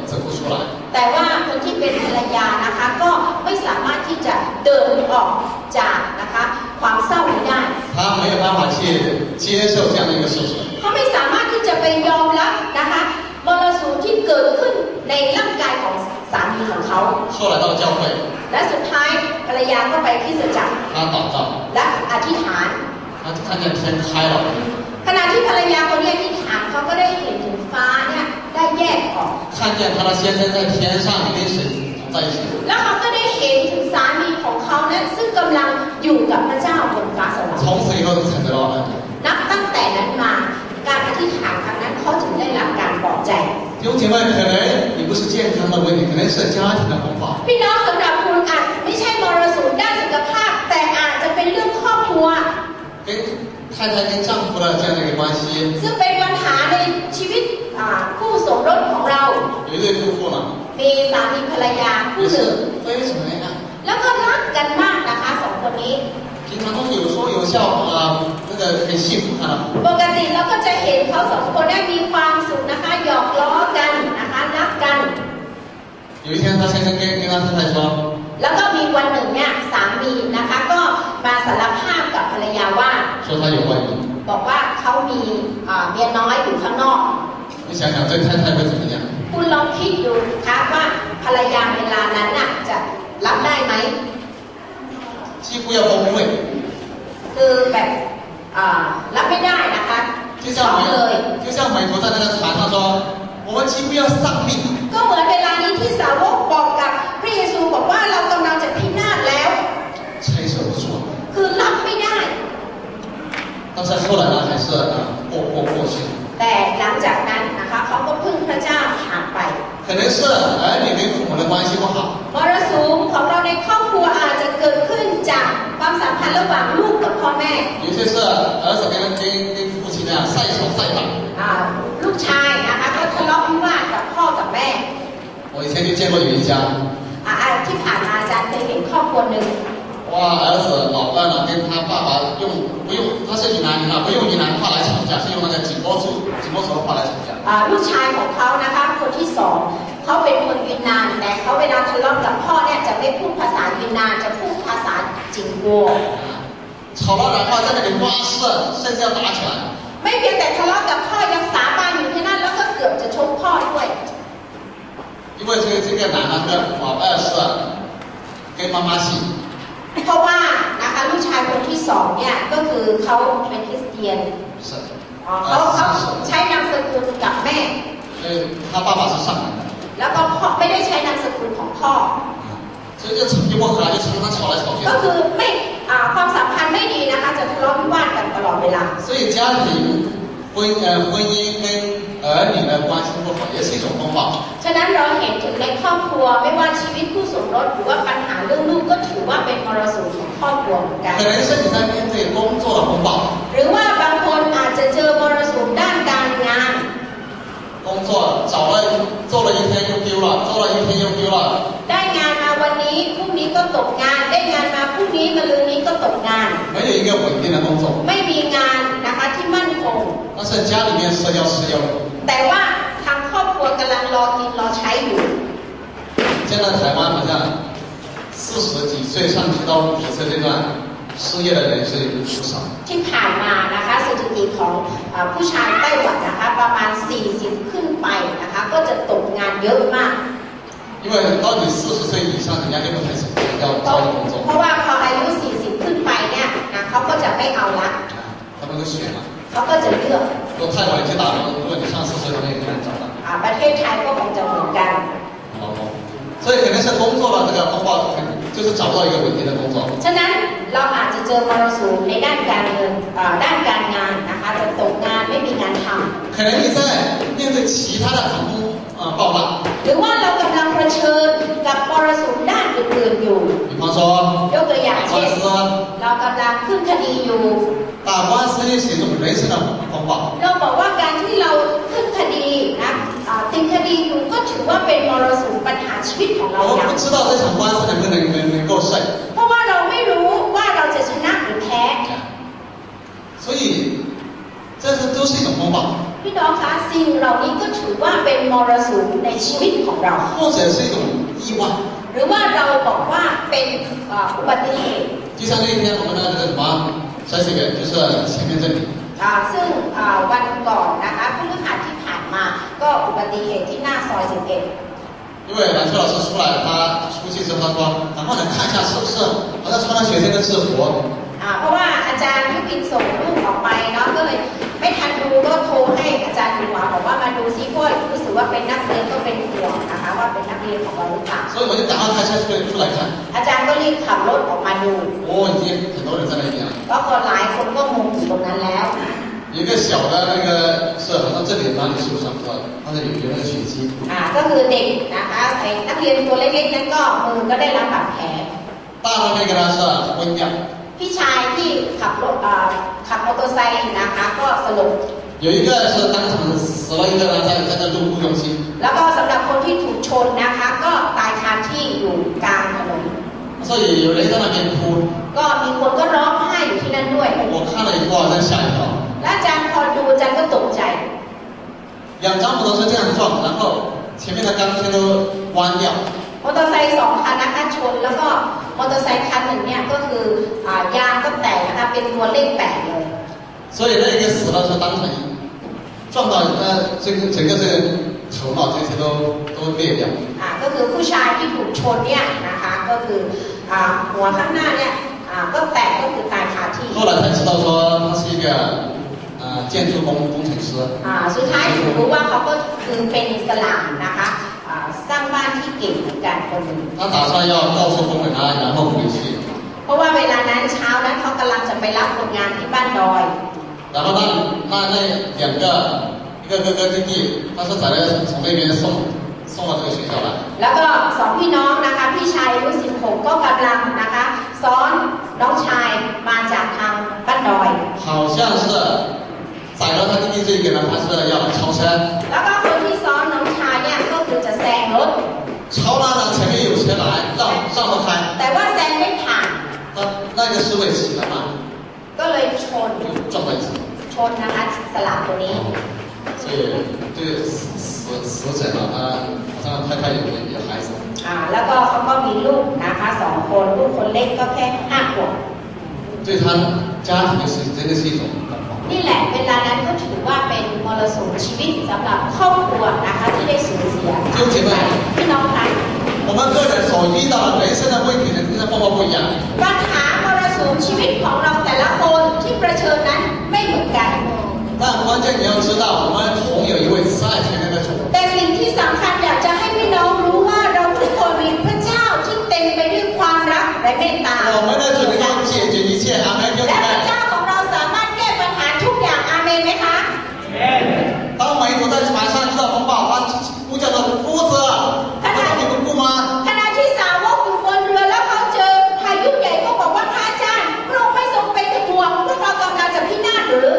走不出来แต่ว่าคนที่เป็นภรรยานะคะก็ไม่สามารถที่จะเดินออกจากนะคะความเศร้านี้ได้他没有办法去接受这样的一个事实เขาไม่สามารถที่จะไปยอมรับนะคะมรสุมที่เกิดขึ้นในร่างกายของสามีของเขา后来到教会และสุดท้ายภรรยาก็ไปคริสตจักรและอธิษฐาน他看见天开了ขณะที่ภรรยาคนนี้อธิษฐานเขาก็ได้เห็นถึงฟ้าเนี่ยได้แยกออก看看见他的先生在天上跟神在一起。 แล้วเขาก็ได้เห็นถึงสามีของเขานั้นซึ่งกำลังอยู่กับพระเจ้าบนฟ้าสวรรค์ 从此以后就才得到恩典。 นับตั้งแต่นั้นมาการอธิษฐานครั้งนั้นเขาถึงได้รับการปลอบใจ 弟兄姐妹，可能你不是健康的问题，可能是家庭的风暴。 พี่น้องสำหรับคุณอาจไม่ใช่มรสุมด้านสุขภาพแต่อาจจะเป็นเรื่องครอบครัว 跟太太跟丈夫的这样的一个关系， ซึ่งเป็นปัญหาในชีวิตคู่สมรสของเรา 有一对夫妇呢， มีสามีภรรยาคู่ 也 หนึ่ง 是非常恩爱， แล้วก็รักกันมากนะคะสองคนนี้ 平常都有说有笑那个很幸福看到。 ปกติเราก็จะเห็นเขาสองคนได้มีความสุขนะคะหยอกล้อกันนะคะรักกัน 有一天，他先生跟他太太说， แล้วก็มีวันหนึ่งเนี่ยสามีนะคะก็มาสารภาพกับภรรยาว่า 说他有外遇。 บอกว่าเขามีเมียน้อยอยู่ข้างนอก 你想想，这太太会怎么样？ คุณลองคิดดูนะคะว่าภรรยาเวลานั้นน่ะจะรับได้ไหม 几乎要崩溃。 คือแบบรับไม่ได้นะคะ 就 ช็อกเลย 像美国在那个船上说，我们几乎要丧命。 ก็เหมือนเวลานี้ที่สาวกบอกกับพระเยซูบอกว่าเรากำลังจะพินาศแล้ว 承受不住。 คือรับไม่ได้ 但是后来呢，还是过去。 แต่หลังจากนั้นนะคะเขาก็พึ่งพระเจ้าผ่านไป 可能是儿女跟父母的关系不好， มรสุมของเราในครอบครัวอาจจะเกิดขึ้นจากความสัมพันธ์ระหว่างลูกกับพ่อแม่ 有些是儿子跟父亲那样赛吵赛打。 ลูกชายนะคะก็ทะเลาะวิวาทกับพ่อกับแม่ 我以前就见过有一家， ที่ผ่านมาอาจารย์เคยเห็นครอบครัวหนึ่ง 哇，儿子老二呢跟他爸爸不用，他是云南人啊，不用云南话来吵架，是用那个景颇族的话来吵架。 ลูกชายของเขานะคะคนที่สองเขาเป็นคนยูนนานแต่เขาเวลาทะเลาะกับพ่อเนี่ยจะไม่พูดภาษายูนนานจะพูดภาษาจิงกัว 吵到然后在那里发誓，甚至要打起来。 ไม่เพียงแต่ทะเลาะกับพ่อยังสาบานอยู่ที่นั่นแล้วก็เกือบจะชกพ่อด้วย 因为这个男的老二是跟妈妈姓， เพราะว่านะคะลูกชายคนที่สองเนี่ยก็คือเขาเป็นคริสเตียน 是， เขาใช้นามสกุลกับแม่ 所以他爸爸是上海的， แล้วก็พ่อไม่ได้ใช้นามสกุลของพ่อ 所以就不和，就常常吵来吵去。 ก็คือไม่ความสัมพันธ์ไม่ดีนะคะจะทะเลาะวิวาทกันตลอดเวลา 所以家庭婚姻跟儿女的关系不好，也是一种风暴。 ฉะนั้นเราเห็นถึงในครอบครัวไม่ว่าชีวิตคู่สมรสหรือว่าปัญหาเรื่องลูกก็ถือว่าเป็นมรสุมของครอบครัวเหมือนกัน 可能是你在面对工作的风暴， หรือว่าบางคนอาจจะเจอมรสุมด้านการงาน 工作做了一天又丢了，做了一天又丢了。 ได้งานมาวันนี้พรุ่งนี้ก็ตกงาน ได้งานมาพรุ่งนี้มะรืนนี้ก็ตกงาน 没有一个稳定的工作， ไม่มีงานนะคะที่มั่นคง 但是家里面是要吃药的。 แต่ว่าทางครอบครัวกำลังรอกินรอใช้อยู่ 现在台湾好像40几岁上去到50岁这段失业的人是不少。 ที่ผ่านมานะคะสถิติของผู้ชายไต้หวันนะคะประมาณ 40 ขึ้นไปนะคะก็จะตกงานเยอะมาก 因为到你40岁以上，人家就不太要招你工作， เพราะว่าพออายุ 40 ขึ้นไปเนี่ยนะเขาก็จะไม่เอาละ 他们都选了。 เขาก็จะเลือก 如果泰国人去打工，如果你上40岁，他们也很难找到 ประเทศไทยก็คงจะเหมือนกัน 劳工。所以肯定是工作的这个风暴，就是找不到一个稳定的工作。 ฉะนั้นเราอาจจะเจอมรสุมในด้านการเงินด้านการงานนะคะจะตกงานไม่มีงานทำ 可能你在面对其他的航空爆发， หรือว่าเรากำลังเผชิญกับมรสุมด้านอื่นๆอยู่ 比方说 ยกตัวอย่าง 打 เช่ 官 น 司， เรากำลังขึ้นคดีอยู่ 打官司也是一种人生的风暴。 เราบอกว่าการที่เราขึ้นคดีนะติดคดีอยู่ก็ถือว่าเป็นมรสุมปัญหาชีวิตของเรา 我 อย่าง 们不知道这场官司能够胜， เพราะว่าเราไม่รู้ว่าเราจะชนะหรือแพ้ 所以这都是一种风暴， พี่น้องคะสิ่งเหล่านี้ก็ถือว่าเป็นมรสุมในชีวิตของเรา 或者是一种意外。 หรือว่าเราบอกว่าเป็นอุบัติเหตุ 就像那天我们的这个什么这个就是前面这里， ซึ่งวันก่อนนะคะพฤหัสที่ผ่านมาก็อุบัติเหตุที่หน้าซอย11因为蓝秋老师出来，他出去之后他说，然后呢看一下是不是好像穿了学生的制服。 เพราะว่าอาจารย์ยุพินส่งรูปออกไปเนาะก็เลยไม่ทันดู ดูก็โทรให้อาจารย์หญิงหวาบอกว่ามาดูซิเพราะรู้สึกว่าเป็นนักเรียนก็เป็นห่วงนะคะว่าเป็นนักเรียนของเราหรือเปล่า所以我就赶快开车出来看。อาจารย์ก็รีบขับรถออกมาดู 哦，已经很多人在那边了。แล้วก็หลายคนก็มุงอยู่ตรงนั้นแล้ว有一个小的那个是好像这里哪里受伤是吧？他是有那个血迹。ก็คือเด็กนะคะไอ้นักเรียนตัวเล็กๆนั้นก็มือก็ได้รับบาดแผล大的那个呢是昏掉。พี่ชายที่ขับรถขับมอเตอร์ไซค์นะคะก็สลบ有一个是当场死了一个呢，在那路不用心。แล้วก็สำหรับคนที่ถูกชนนะคะก็ตายคาที่อยู่กลางถนน所以有人在那边哭。ก็มีคนก็ร้องไห้อยู่ที่นั่นด้วย我看了以后真吓一跳。และอาจารย์พอดูอาจารย์ก็ตกใจ两张摩托车这样撞，然后前面的钢圈都弯掉。มอเตอร์ไซค์2คันนะคะชนแล้วก็มอเตอร์ไซค์คันหนึ่งเนี่ยก็คือยางก็แตกนะคะเป็นตัวเลข8เลย所以那个死了是当场撞到整个这个头脑这些都裂掉。ก็คือผู้ชายที่ถูกชนเนี่ยนะคะก็คือหัวข้างหน้าเนี่ยก็แตกก็คือตายคาที่后来才知道说他是一个建筑工程师สุดท้ายถึงรู้ว่าเขาก็คือเป็นอิสลามนะคะสร้างบ้านที่เก่งเหมือนกันคนหนึ่ง他打算要告诉工人然后回去เพราะว่าเวลานั้นเช้านั้นเขากำลังจะไปรับคนงานที่บ้านดอย然后那两个一个哥哥弟弟他是从那边送到这个学校来แล้วก็2พี่น้องนะคะพี่ชายอายุ16ก็กำลังนะคะซ้อนน้องชายมาจากทางบ้านดอย好像是载了他弟弟这个呢他是要超车แล้วก็คนที่ซ้อนน้องชายเนี่ยก็คือจะแซงรถ超了呢前面有车来让他开แต่ว่าแซงไม่ผ่าน那个是会骑的嘛ก็เลยชน撞在一起ชนนะคะสลับตัวนี้所以这个死者呢他好像太有孩子แล้วก็เขาก็มีลูกนะคะ2คนลูกคนเล็กก็แค่5ขวบ对他家庭是真的是一种นี่แหละเวลานั้นก็ถือว่าเป็นมรสุมชีวิตสำหรับครอบครัวนะคะที่ได้สูญเสียพี่น้องคะ我们个人所遇到的人生的问题跟พ่อ不一样ปัญหามรสุมชีวิตของเราแต่ละคนที่เผชิญนั้นไม่เหมือนกัน但关键你要知道我们同有一位在天上的主แต่สิ่งที่สำคัญอยากจะให้พี่น้องรู้ว่าเราทุกคนมีพระเจ้าที่เต็มไปด้วยความรักและเมตตา我们的主能够解决一切阿门และพระเจ้าของเราสามารถแก้ปัญหาทุกอย่างอาเมนไหมคะ当门徒在船上遇到风暴他呼叫着夫子你们顾吗ขณะที่สาวกอยู่บนเรือแล้วเขาเจอพายุใหญ่ก็บอกว่าพระอาจารย์พระองค์ไม่ทรงเป็นห่วงพวกเรากำลังจะพินาศหรือ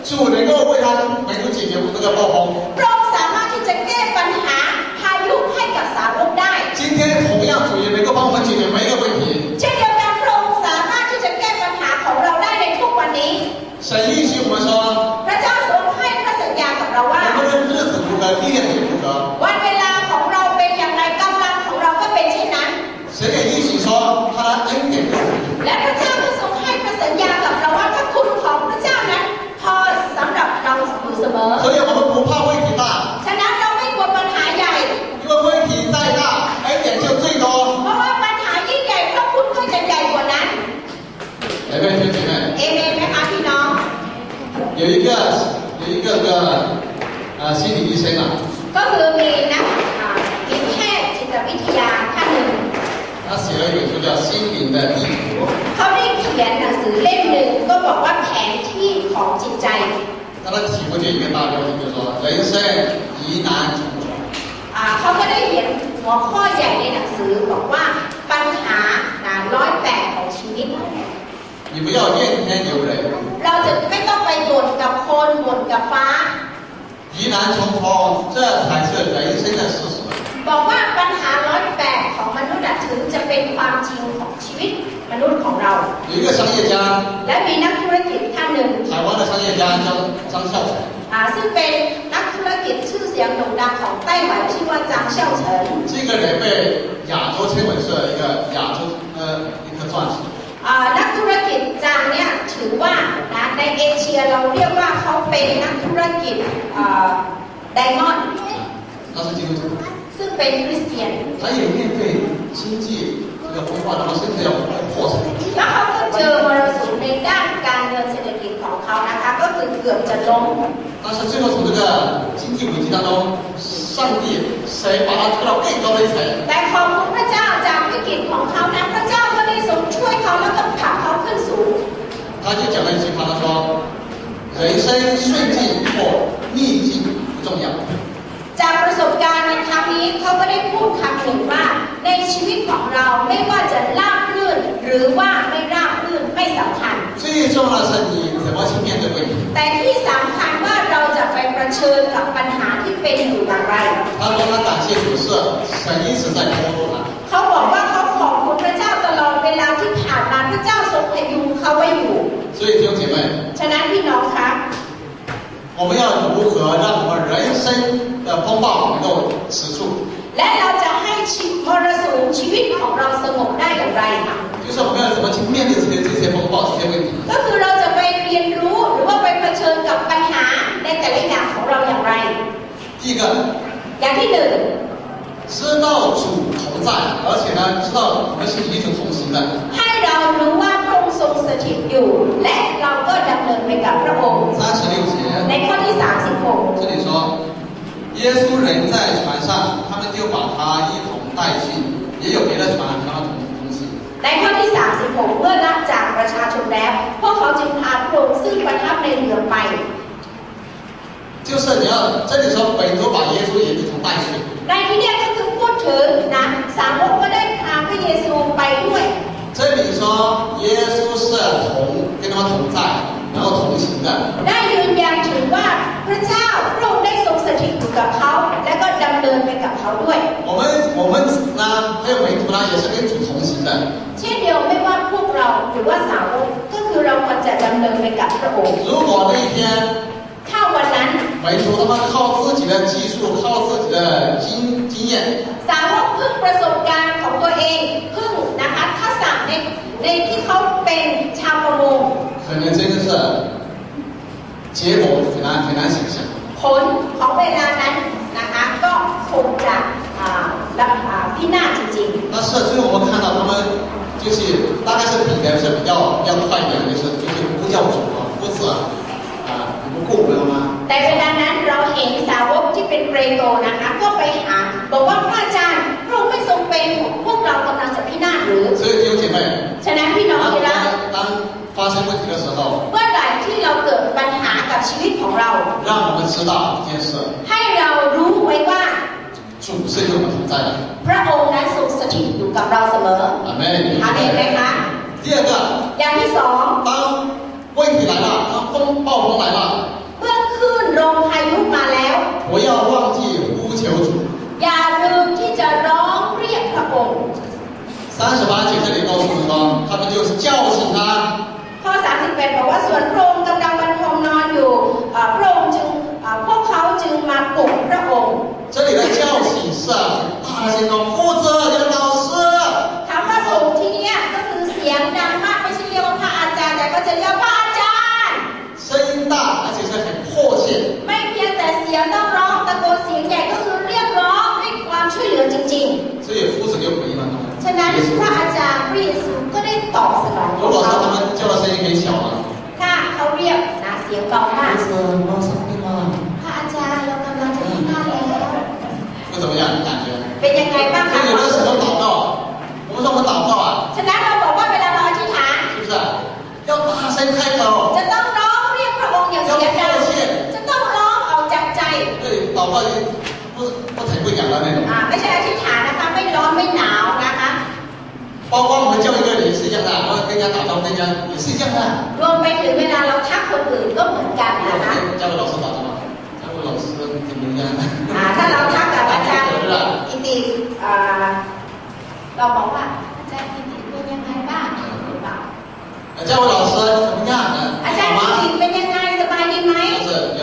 主能够为他门徒解决这个暴风พระองค์สามารถที่จะแก้ปัญหาพายุให้กับสาวกได้今天同样主也能够帮我们解决每一个问题เช่นเดียวกันพระองค์สามารถที่จะแก้ปัญหาของเราได้ในทุกวันนี้神允许我们说พระเจ้าทรงให้พระสัญญากับเราว่า我们的日子如何力量也如何วันเวลาของเราเป็นอย่างไรกำลังของเราก็เป็นเช่นนั้น神也允许说他的恩典และพระเจ้าก็ทรงให้พระสัญญากับเราว่าพระคุณของพระเจ้านั้นพอสำหรับเราอยู่เสมอ所以我们不怕问题大ฉะนั้นเราไม่กลัวปัญหาใหญ่因为问题再大恩典就最多เพราะว่าปัญหายิ่งใหญ่พระคุณก็จะใหญ่กว่านั้นเอเมนเอเมนเอเมนไหมคะพี่น้อง有一个心理医生ก็คือมีนักทีมแพทย์จิตวิทยาท่านหนึ่ง他写了一本书叫心灵的地图เขาได้เขียนหนังสือเล่มหนึ่งก็บอกว่าแผนที่ของจิตใจ他的题目就一个大标题就是说人生疑难重重เขาก็ได้เขียนหัวข้อใหญ่ในหนังสือบอกว่าปัญหา108ของชีวิต你不要怨天尤人เราจะไม่ต้องไปบ่นกับคนบ่นกับฟ้า疑难重重这才是人生的事实บอกว่าปัญหา108ของมนุษย์ถึงจะเป็นความจริงของชีวิตมนุษย์ของเรา有一个商业家และมีนักธุรกิจท่านหนึ่ง台湾的商业家叫张孝成ซึ่งเป็นนักธุรกิจชื่อเสียงโด่งดังของไต้หวันชื่อว่าจางเซี่ยวเฉิน这个人被亚洲称为是一个亚洲一颗钻石นักธุรกิจจางเนี่ยถือว่าในเอเชียเราเรียกว่าเขาเป็นนักธุรกิจไดมอนด์ซึ่งเป็นคริสเตียน他也面对经济这个风暴然后甚至要破产แล้วเขาก็เจอมรสุมในด้านการเงินเศรษฐกิจของเขานะคะก็คือเกือบ อบจะล้ม但是最后从这个经济危机当中，上帝谁把他推到更高的一层？ แต่ขอบคุณพระเจ้าจากวิกฤตของเขานั้นพระเจ้าก็ได้ทรงช่วยเขาแล้วก็ผลักเขาขึ้นสูง他就讲了一句话，他说：“人生顺境或逆境不重要。”จากประสบการณ์ในครั้งนี้เขาก็ได้พูดคำหนึ่งว่าในชีวิตของเราไม่ว่าจะราบรื่นหรือว่าไม่ราบรื่นไม่สำคัญ最重要的是你怎么去面对问题。แต่ที่สำคัญว่าเราจะไปเผชิญกับปัญหาที่เป็นอยู่อย่างไร他说他感谢主是神一直在帮助他。เขาบอกว่าเขาขอบคุณพระเจ้าตลอดเวลาที่ผ่านมาพระเจ้าทรงพยุงเขาไว้อยู่所以弟兄姐妹，ฉะนั้นพี่น้องคะ我们要如何让我们人生的风暴能够止住？และเราจะให้มรสุมชีวิตของเราสงบได้อย่างไรคะ就是我们要怎么去面对这些风暴、这些问题？ก็คือเราจะไปเรียนรู้หรือว่าไปเผชิญกับปัญหาในแต่ละอย่างของเราอย่างไร第一个，อย่างที่หนึ่ง知道主同在，而且呢，知道我们是与主同行的。ให้เรารู้ว่าพระองค์ทรงสถิตอยู่และเราก็ดำเนินไปกับพระองค์36节ในข้อที่36这里说，耶稣人在船上，他们就把他一同带去，也有别的船和他同行。ในข้อที่36เมื่อรับจากประชาชนแล้วพวกเขาจึงพาพระองค์ซึ่งประทับในเรือไป就是你要这里说本族把耶稣也一同带去。ในที่นี้ก็คือพูดถึงนะสาวกก็ได้พาพระเยซูไปด้วย这里说耶稣是跟他们同在，然后同行的。ได้ยืนยันถึงว่าพระเจ้าพระองค์ได้ทรงสถิตอยู่กับเขาและก็ดำเนินไปกับเขาด้วย我们呢还有门徒呢也是跟主同行的。เช่นเดียวไม่ว่าพวกเราหรือว่าสาวกก็คือเราควรจะดำเนินไปกับพระองค์如果那一天ถ้าวันนั้น门徒他们靠自己的技术，靠自己的经验，สาวกพึ่งประสบการณ์ของตัวเองพึ่งนะคะทักษะในที่เขาเป็นชาวประมง可能真的是结果很难想象。ผลของเวลานั้นนะคะก็คงจะพินาศจริงๆ但是最后我们看到他们就是大概是彼得是比较快一点，就是呼叫主啊，夫子不顾知道吗？แต่เวลานั้นเราเห็นสาวกที่เป็นเปโตรนะคะก็ไปหาบอกว่าพระอาจารย์พระองค์ไม่ทรงเป็นพวกเรากำลังจะพินาศหรือ所以弟兄姐妹ฉะนั้นพี่น้องที่รัก当发生问题的时候เมื่อไหร่ที่เราเกิดปัญหากับชีวิตของเรา让我们知道一件事ให้เรารู้ไว้ว่า主是与我们同在的พระองค์นั้นทรงสถิตอยู่กับเราเสมออาเมนอาเมนไหมคะ第二个อย่างที่สอง当问题来了当暴风来了เมื่อคลื่นลมพายุมาแล้ว不要忘记呼求主อย่าลืมที่จะร้องเรียกพระองค์38节这里告诉我们说他们就是叫醒他ข้อ38บอกว่าส่วนพระองค์กำลังบรรทมนอนอยู่พระองค์จึงพวกเขาจึงมาปลุกพระองค์这里的叫醒是大声说负责这个老师คำว่าปลุกที่นี้ก็คือเสียงดังมากไม่ใช่เรียกว่าพระอาจารย์แต่ก็จะเรียกพระอาจารย์声音大而且是很迫切ไม่เพียงแต่เสียงต้องร้องตะโกนเสียงใหญ่ก็คือเรียกร้องด้วยความช่วยเหลือจริงๆ所以夫子就回应了ฉะนั้นพระอาจารย์พระเยซูก็ได้ตอบสนอง如果说他们叫的声音很小了ถ้าเขาเรียกนะเสียงเบามากพระอาจารย์เรากำลังจะพินาศแล้ว会怎么样感觉เป็นยังไงบ้างคะ有的时候祷告我们说我们祷告ฉะนั้นเราบอกว่าเวลาเราอธิษฐาน是不是要大声开口จะต้องร้องเรียกพระองค์อย่างเสียงดังจะต้องร้องออกจากใจ对祷告不疼不痒的那种ไม่ใช่อธิษฐานนะคะไม่ร้อนไม่หนาวนะคะ包括我们教一个人也是一样的我跟人家打招呼跟人家也是一样的รวมไปถึงเวลาเราทักคนอื่นก็เหมือนกันนะคะ教给老师打招呼教给老师怎么样ถ้าเราทักกับอาจารย์กิติเราบอกว่าอาจารย์กิติเป็นยังไงบ้างหรือเปล่า教给老师怎么样อาจารย์กิติเป็นยังไงสบายดีไหม是要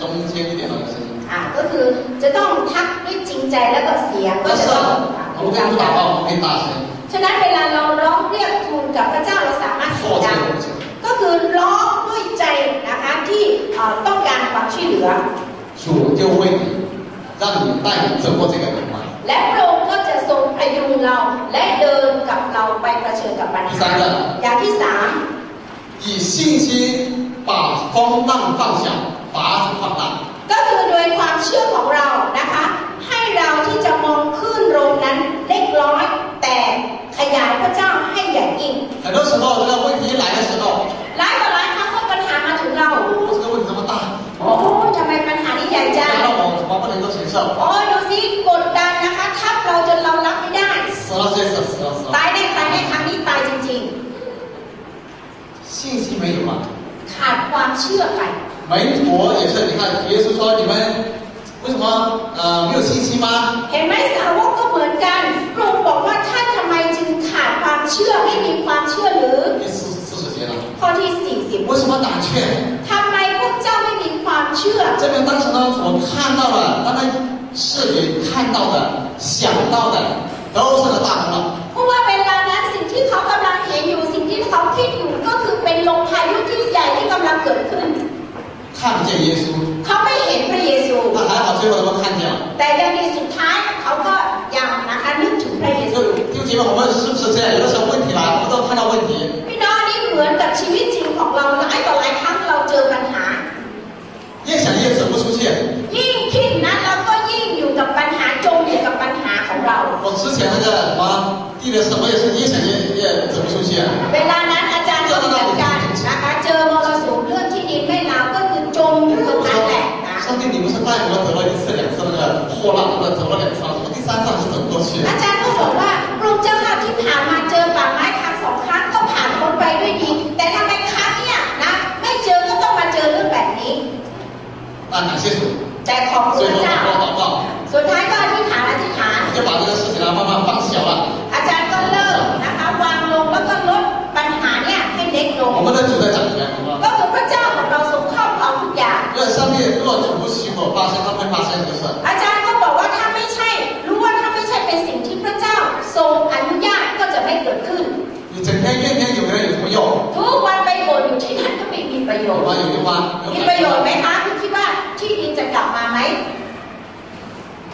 中间一点的声音ก็คือจะต้องทักด้วยจริงใจแล้วก็เสียงก็จะต้องดังฉะนั้นเวลาเราร้องเรียกทูลกับพระเจ้าเราสามารถเสียงดังก็คือร้องด้วยใจนะคะที่ต้องการความช่วยเหลือ主就会让你带你走过这个难关และพระองค์ก็จะทรงพยุงเราและเดินกับเราไปเผชิญกับปัญหาอย่างที่3不以信心把风浪放小，把它放大。 ก็คือโดยความเชื่อของเรานะคะให้เราที่จะมองคลื่นลมนั้นเล็กน้อยแต่ขยายพระเจ้าให้ใหญ่ยิ่ง 很多时候这个问题来的时候， หลายต่อหลายครั้งเมื่อปัญหามาถึงเรา 这个问题这么大， โอ้ทำไมปัญหานี้ใหญ่จัง 让我怎么不能够承受？ โอ้ดูสิกดดันนะคะทับเราจนเรารับไม่ได้ 死了谁死？死了死了。 ตายแน่ตายแน่ครั้งนี้ตายจริง 信心没有吗？ ๆ ขาดความเชื่อไป 门徒也是，你看耶稣说你们为什么没有信心吗？ เห็นไหมสาวกก็เหมือนกันพระองค์บอกว่าท่านทำไมจึงขาดความเชื่อไม่มีความเชื่อหรือ 第40节了， ข้อที่40为什么胆怯？ ทำไมพวกเจ้าไม่มีความเชื่อ 这边当时呢，所看到的，他们视频看到的、想到的，都是个大风浪。 เพราะว่าเวลานั้นสิ่งที่เขากำลังเห็นอยู่สิ่งที่เขาคิดอยู่ก็คือเป็นลมพายุที่ใหญ่ที่กำลังเกิดขึ้น 看不见耶稣， เขาไม่เห็นพระเยซู 那还好，最后都看见了。 แต่ยังมีสุดท้ายเขาก็ยังนะคะนึกถึงพระเยซู 就弟兄姐妹，我们是不是这样？有的时候问题来，我们都看到问题， พี่น้องนี่เหมือนกับชีวิตจริงของเราหลายต่อหลายครั้งเราเจอปัญหา 越想越走不出去。 ยิ่งคิดนะเราก็ยิ่งอยู่กับปัญหาจมอยู่กับปัญหาของเรา 我之前那个什么地的事，我也是越想越走不出去。 เวลานั้นอาจารย์ก็เหมือนกันนะคะเจอมรสุมเรื่องที่ดินไม่ลาวก็คือจมอยู่ตรงนั้นแหละนะ 上帝，你不是带我走了1次2次那个破浪，那个走了2次，我第3次是走不过去。 อาจารย์ก็บอกว่าพระองค์เจ้าค่ะที่ผ่านมาเจอป่าไม้ครั้ง2 ครั้งก็ผ่านพ้นไปด้วยดีแต่ทำไมครั้งเนี่ยนะไม่เจอก็ต้องมาเจอเรื่องแบบนี้ 那感谢主， แต่ขอบคุ 最 ณพ 后 ระเจ้า 祷告， สุดท้ายก็อธิษฐาน 我就把这个事情呢慢慢放小了。 อาจารย์ก็เลิกนะคะวางลงแล้วก็ลดปัญหาเนี่ยให้เล็กลง 我们的主在掌权，好吗？ ก็คือพระเจ้าของเราทรงครอบครองทุกอย่าง 因为上帝如果主不许可发生，它会发生的事。 อาจารย์ก็บอกว่าถ้าไม่ใช่รู้ว่าถ้าไม่ใช่เป็นสิ่งที่พระเจ้าทรงอนุญาตก็จะไม่เกิดขึ้น 你整天怨天尤人有什么用？ ทุกวันไปบ่นอยู่ที่นั่นก็ไม่มีประโย 有 ชน์ 吗？有用吗？ มีประโยชน์ไหมคะคุณคิดว่าที่ดินจะกลับมาไหม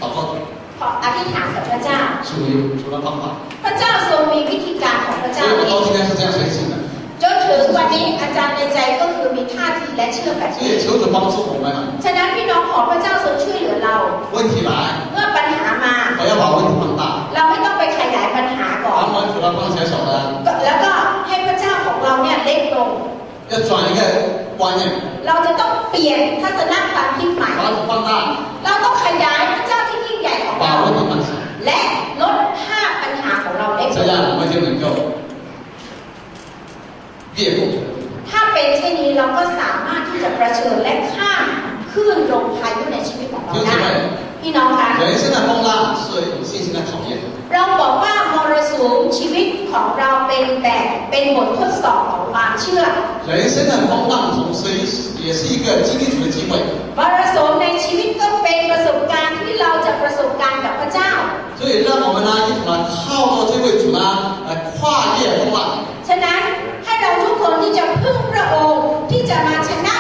祷告 ขออธิษฐานกับพระเจ้า 主的方法， พระเจ้าทรงมีวิธีการของพระ 所 เจ้า 以我 เอ 到 ง 今天是这样相信的。 จนถึงวันนี้อาจารย์ในใจก็คือมีท่าทีและเชื่อแบบ 所 นี้ 以求主帮助我们。 ฉะนั้นพี่น้องขอพระเจ้าทรงช่วยเหลือเรา 问题来， เมื่อปัญหามา 我要把问题放大， เราไม่ต้องไปขยายปัญหาก่อน 把我们主要放小小的， แล้วก็ให้พระเจ้าของเราเนี่ยเล็กลง 要转一个观念， เราจะต้องเปลี่ยนทัศนความคิดใหม่ 把它放大， เราต้องขยายพระเจ้าที่ยิ่งใหญ่ของ 把 เรา 问题放小， และลดภาพปัญหาของเราเล็กล 这 ง 样我们就能够越过。 ถ้าเป็นเช่นนี้เราก็สามารถที่จะประเผชิญและข้ามคลื่นลมพายุในชีวิตของเราได้พี่น้องคะ 人生的风浪是有信心的考验。 เราบอกว่ามรสุมชีวิตของเราเป็นบททดสอบของความเชื่อ 人生的风浪同时也是一个经历主的机会。 มรสุมในชีวิตก็เป็นประสบการณ์ที่เราจะประสบการณ์กับพระเจ้า 所以让我们呢一同呢靠着这位主呢来跨越风浪。 ฉะนั้นให้เราทุกคนที่จะพึ่งพระองค์ที่จะมาชนะ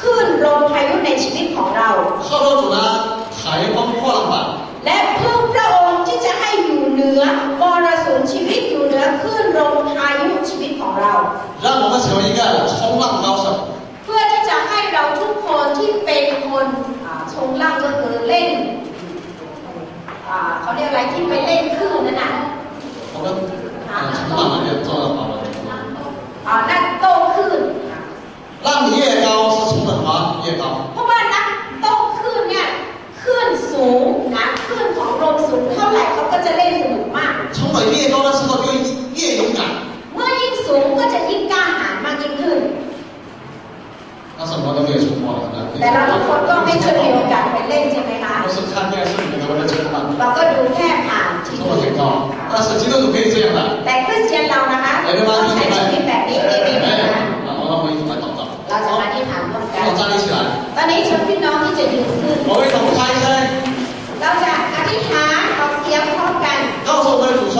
คลื่นลมพายุในชีวิตของเรา 靠着主呢台风破浪板。 และพึ่งพระองค์ที่จะให้อยู่เหนือมรสุมชีวิตอยู่เหนือคลื่นลมพายุชีวิตของเรา 让我们成为一个冲浪高手。 เพื่อที่จะให้เราทุกคนที่เป็นคนชงล่างก็คือเล่นเขาเรียกอะไรที่ไปเล่นคลื่นนั่นน่ะ 我们冲浪那边做得好了。 นักโต้คลื่น 浪越高是冲的什么越高。 เพราะว่านักโต้คลื่นเนี่ยคลื่นสูงนะคลื่นของลมสูงเท่าไหร่เขาก็จะเล่นสนุกมาก 冲得越高的时候就越勇敢。 เมื่อยิ่งสูงก็จะยิ่งกล้าหาญมากยิ่งขึ้น 那什么都没有冲破了， แต่เราทุกคนก็ไม่เคยมีโอกาสไปเล่นใช่ไหมคะ 都是看电视里面的为了冲浪， เราก็ดูแค่ผ่านที 冲 วี 得很高。但是基督徒可以这样的。 แต่คริสเตียนเรานะคะต้องใช้ชีวิตแบบนี้เองนะคะ 好，我们一起来祷告。 เราจะมาที่ฐานร่วมกัน 我站立起来， ตอนนี้เชิญพี่น้องที่จะยืนขึ้น 我们一同开声， เราจะอธิษฐานออกเสียงพร้อมกัน 告诉我们的主说，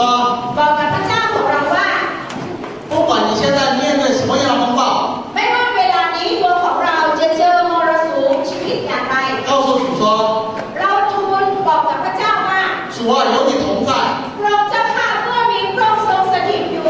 บอกกับพระเจ้าของเราว่า 不管你现在面对什么样的风暴， ไม่ว่าเวลานี้ตัวของเราจะเจอมรสุมชีวิตอย่างไร 告诉主说， เราทูลบอกกับพระเจ้าว่า 主啊，有你同在， พระองค์เจ้าข้าเมื่อมีพระองค์ทรงสถิตอยู่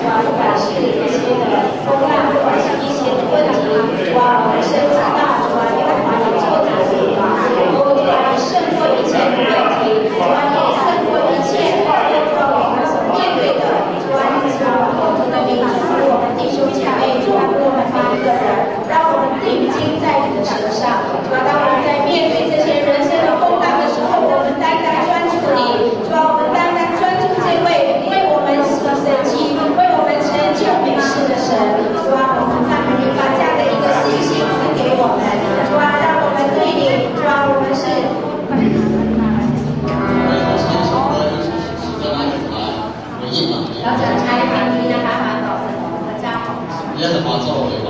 啊，不管是一些的风浪，不管是一些的问题，主啊，我们深知道，主啊，耶和华你做主啊，主啊，你胜过一切的问题，主啊，你胜过一切主啊我们所面对的，主啊，你主啊，我们的你祝福我们弟兄姐妹，祝福我们每一个人，让我们定睛在你的身上，主啊，当我们在面对这些人生的风浪的时候，我们单单专注你，主啊，我们单单专注这位为我们所神迹、为我们成就美事的神，主啊，我们赞美你，把这样的一个信心赐给我们，主啊，让我们对你，主啊，我们是。เราจะใช้เพลงนี้นะคะมาตอบสนองพระเจ้าของเรา耶和华做为王。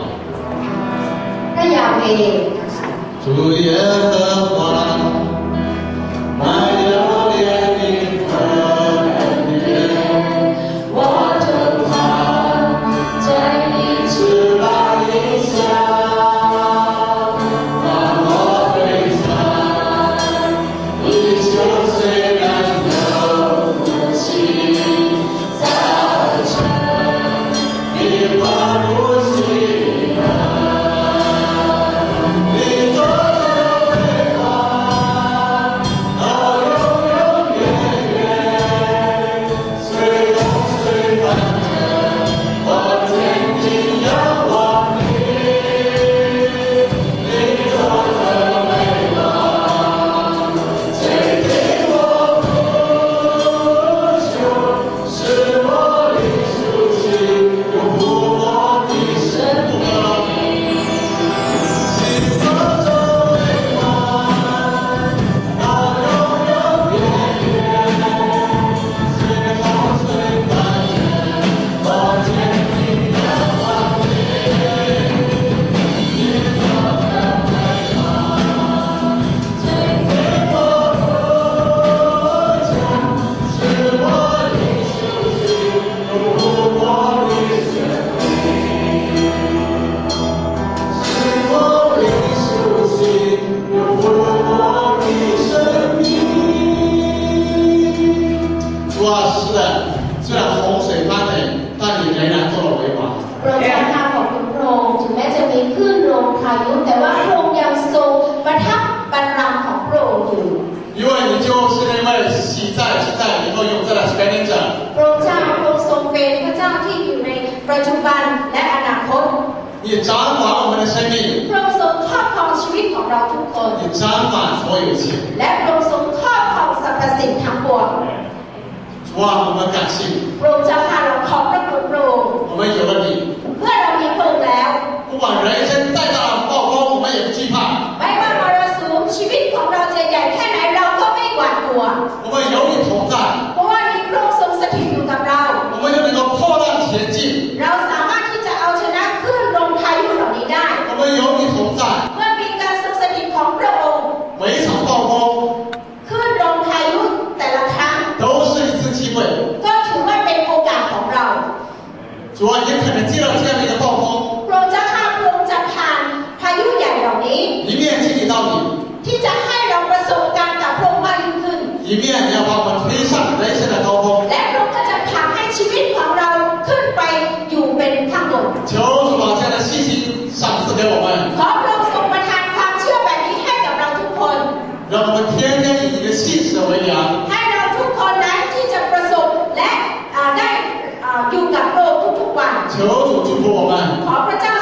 พระยาเวห์ 主耶和华，满有怜悯和恩典，我正靠在你翅膀底下，让我归向你，就虽然有不幸，早晨你发不起来，你做的为王，到永永远远，随风随帆着，我坚定仰望你，你做的为王，最给我不朽，是我的苏醒，永不我的生活。你做的为王，到永永远远，随风随帆着，我坚定仰望你，你做的为王，最给我不朽，是我的苏醒，永不我的生命，是我的苏醒，永不我的生命。主啊，是的，虽然洪水翻腾，但你仍然做了为王。 พระเจ้าข้าขอบคุณพระองค์ถึงแม้จะมีคลื่นลมพายุแต่ว่าพระองค์ยังทรงประทับบัลลังก์ของพระองค์อยู่ 因为你就是那位喜在以后永在的全能者， พระองค์เจ้าพระองค์ทรงเป็นพระเจ้าที่อยู่ในปัจจุบันและอนาคต 你掌管我们的生命， พระองค์ทรงครอบครองชีวิตของเราทุกคน 你掌管所有一切。 และพระองค์ทรงครอบครองสรรพสิ่งทั้งปวง 主啊，我们感谢你， พระองค์เจ้าข้าเราขอบพระคุณพระองค์ 我们有了你， เมื่อเรามีพระองค์แล้ว 不管人生再大的暴风，我们也不惧怕。 ไม่ว่ามรสุมชีวิตของเราจะใหญ่แค่ไหนเราก็ไม่หวาดกลัว 我们有你同在， เพราะว่ามีพระองค์ทรงสถิตอยู่กับเรา 我们就能够破浪前进。 เราสามารถที่จะเอาชนะคลื่นลมพายุเหล่านี้ได้ 我们有你同在， เมื่อมีการทรงสถิตของพระองค์ 每一场暴风 คลื่นลมพายุแต่ละครั้ง 都是一次机会。 ก็ถือว่าเป็นโอกาสของเรา 主啊，也可能接到这样的一个暴风， พระองค์จะข้ามพระองค์จะผ่านพายุใหญ่เหล่านี้ 一面经历到你， ที่จะให้เราประสบการณ์กับพระองค์มากยิ่งขึ้น 一面你要把我们推上人生的高峰。 และพระองค์ก็จะผลักให้ชีวิตของเราขึ้นไปอยู่เป็นข้างบน 求主把这样的信心赏赐给我们， ขอพระองค์ทรงประทานความเชื่อแบบนี้ให้กับเราทุกคน 让我们天天以你的信实为粮。 ให้เราทุกคนนั้นที่จะประสบและได้อยู่กับพระองค์ทุกๆวัน 求主祝福我们， ขอพระเจ้า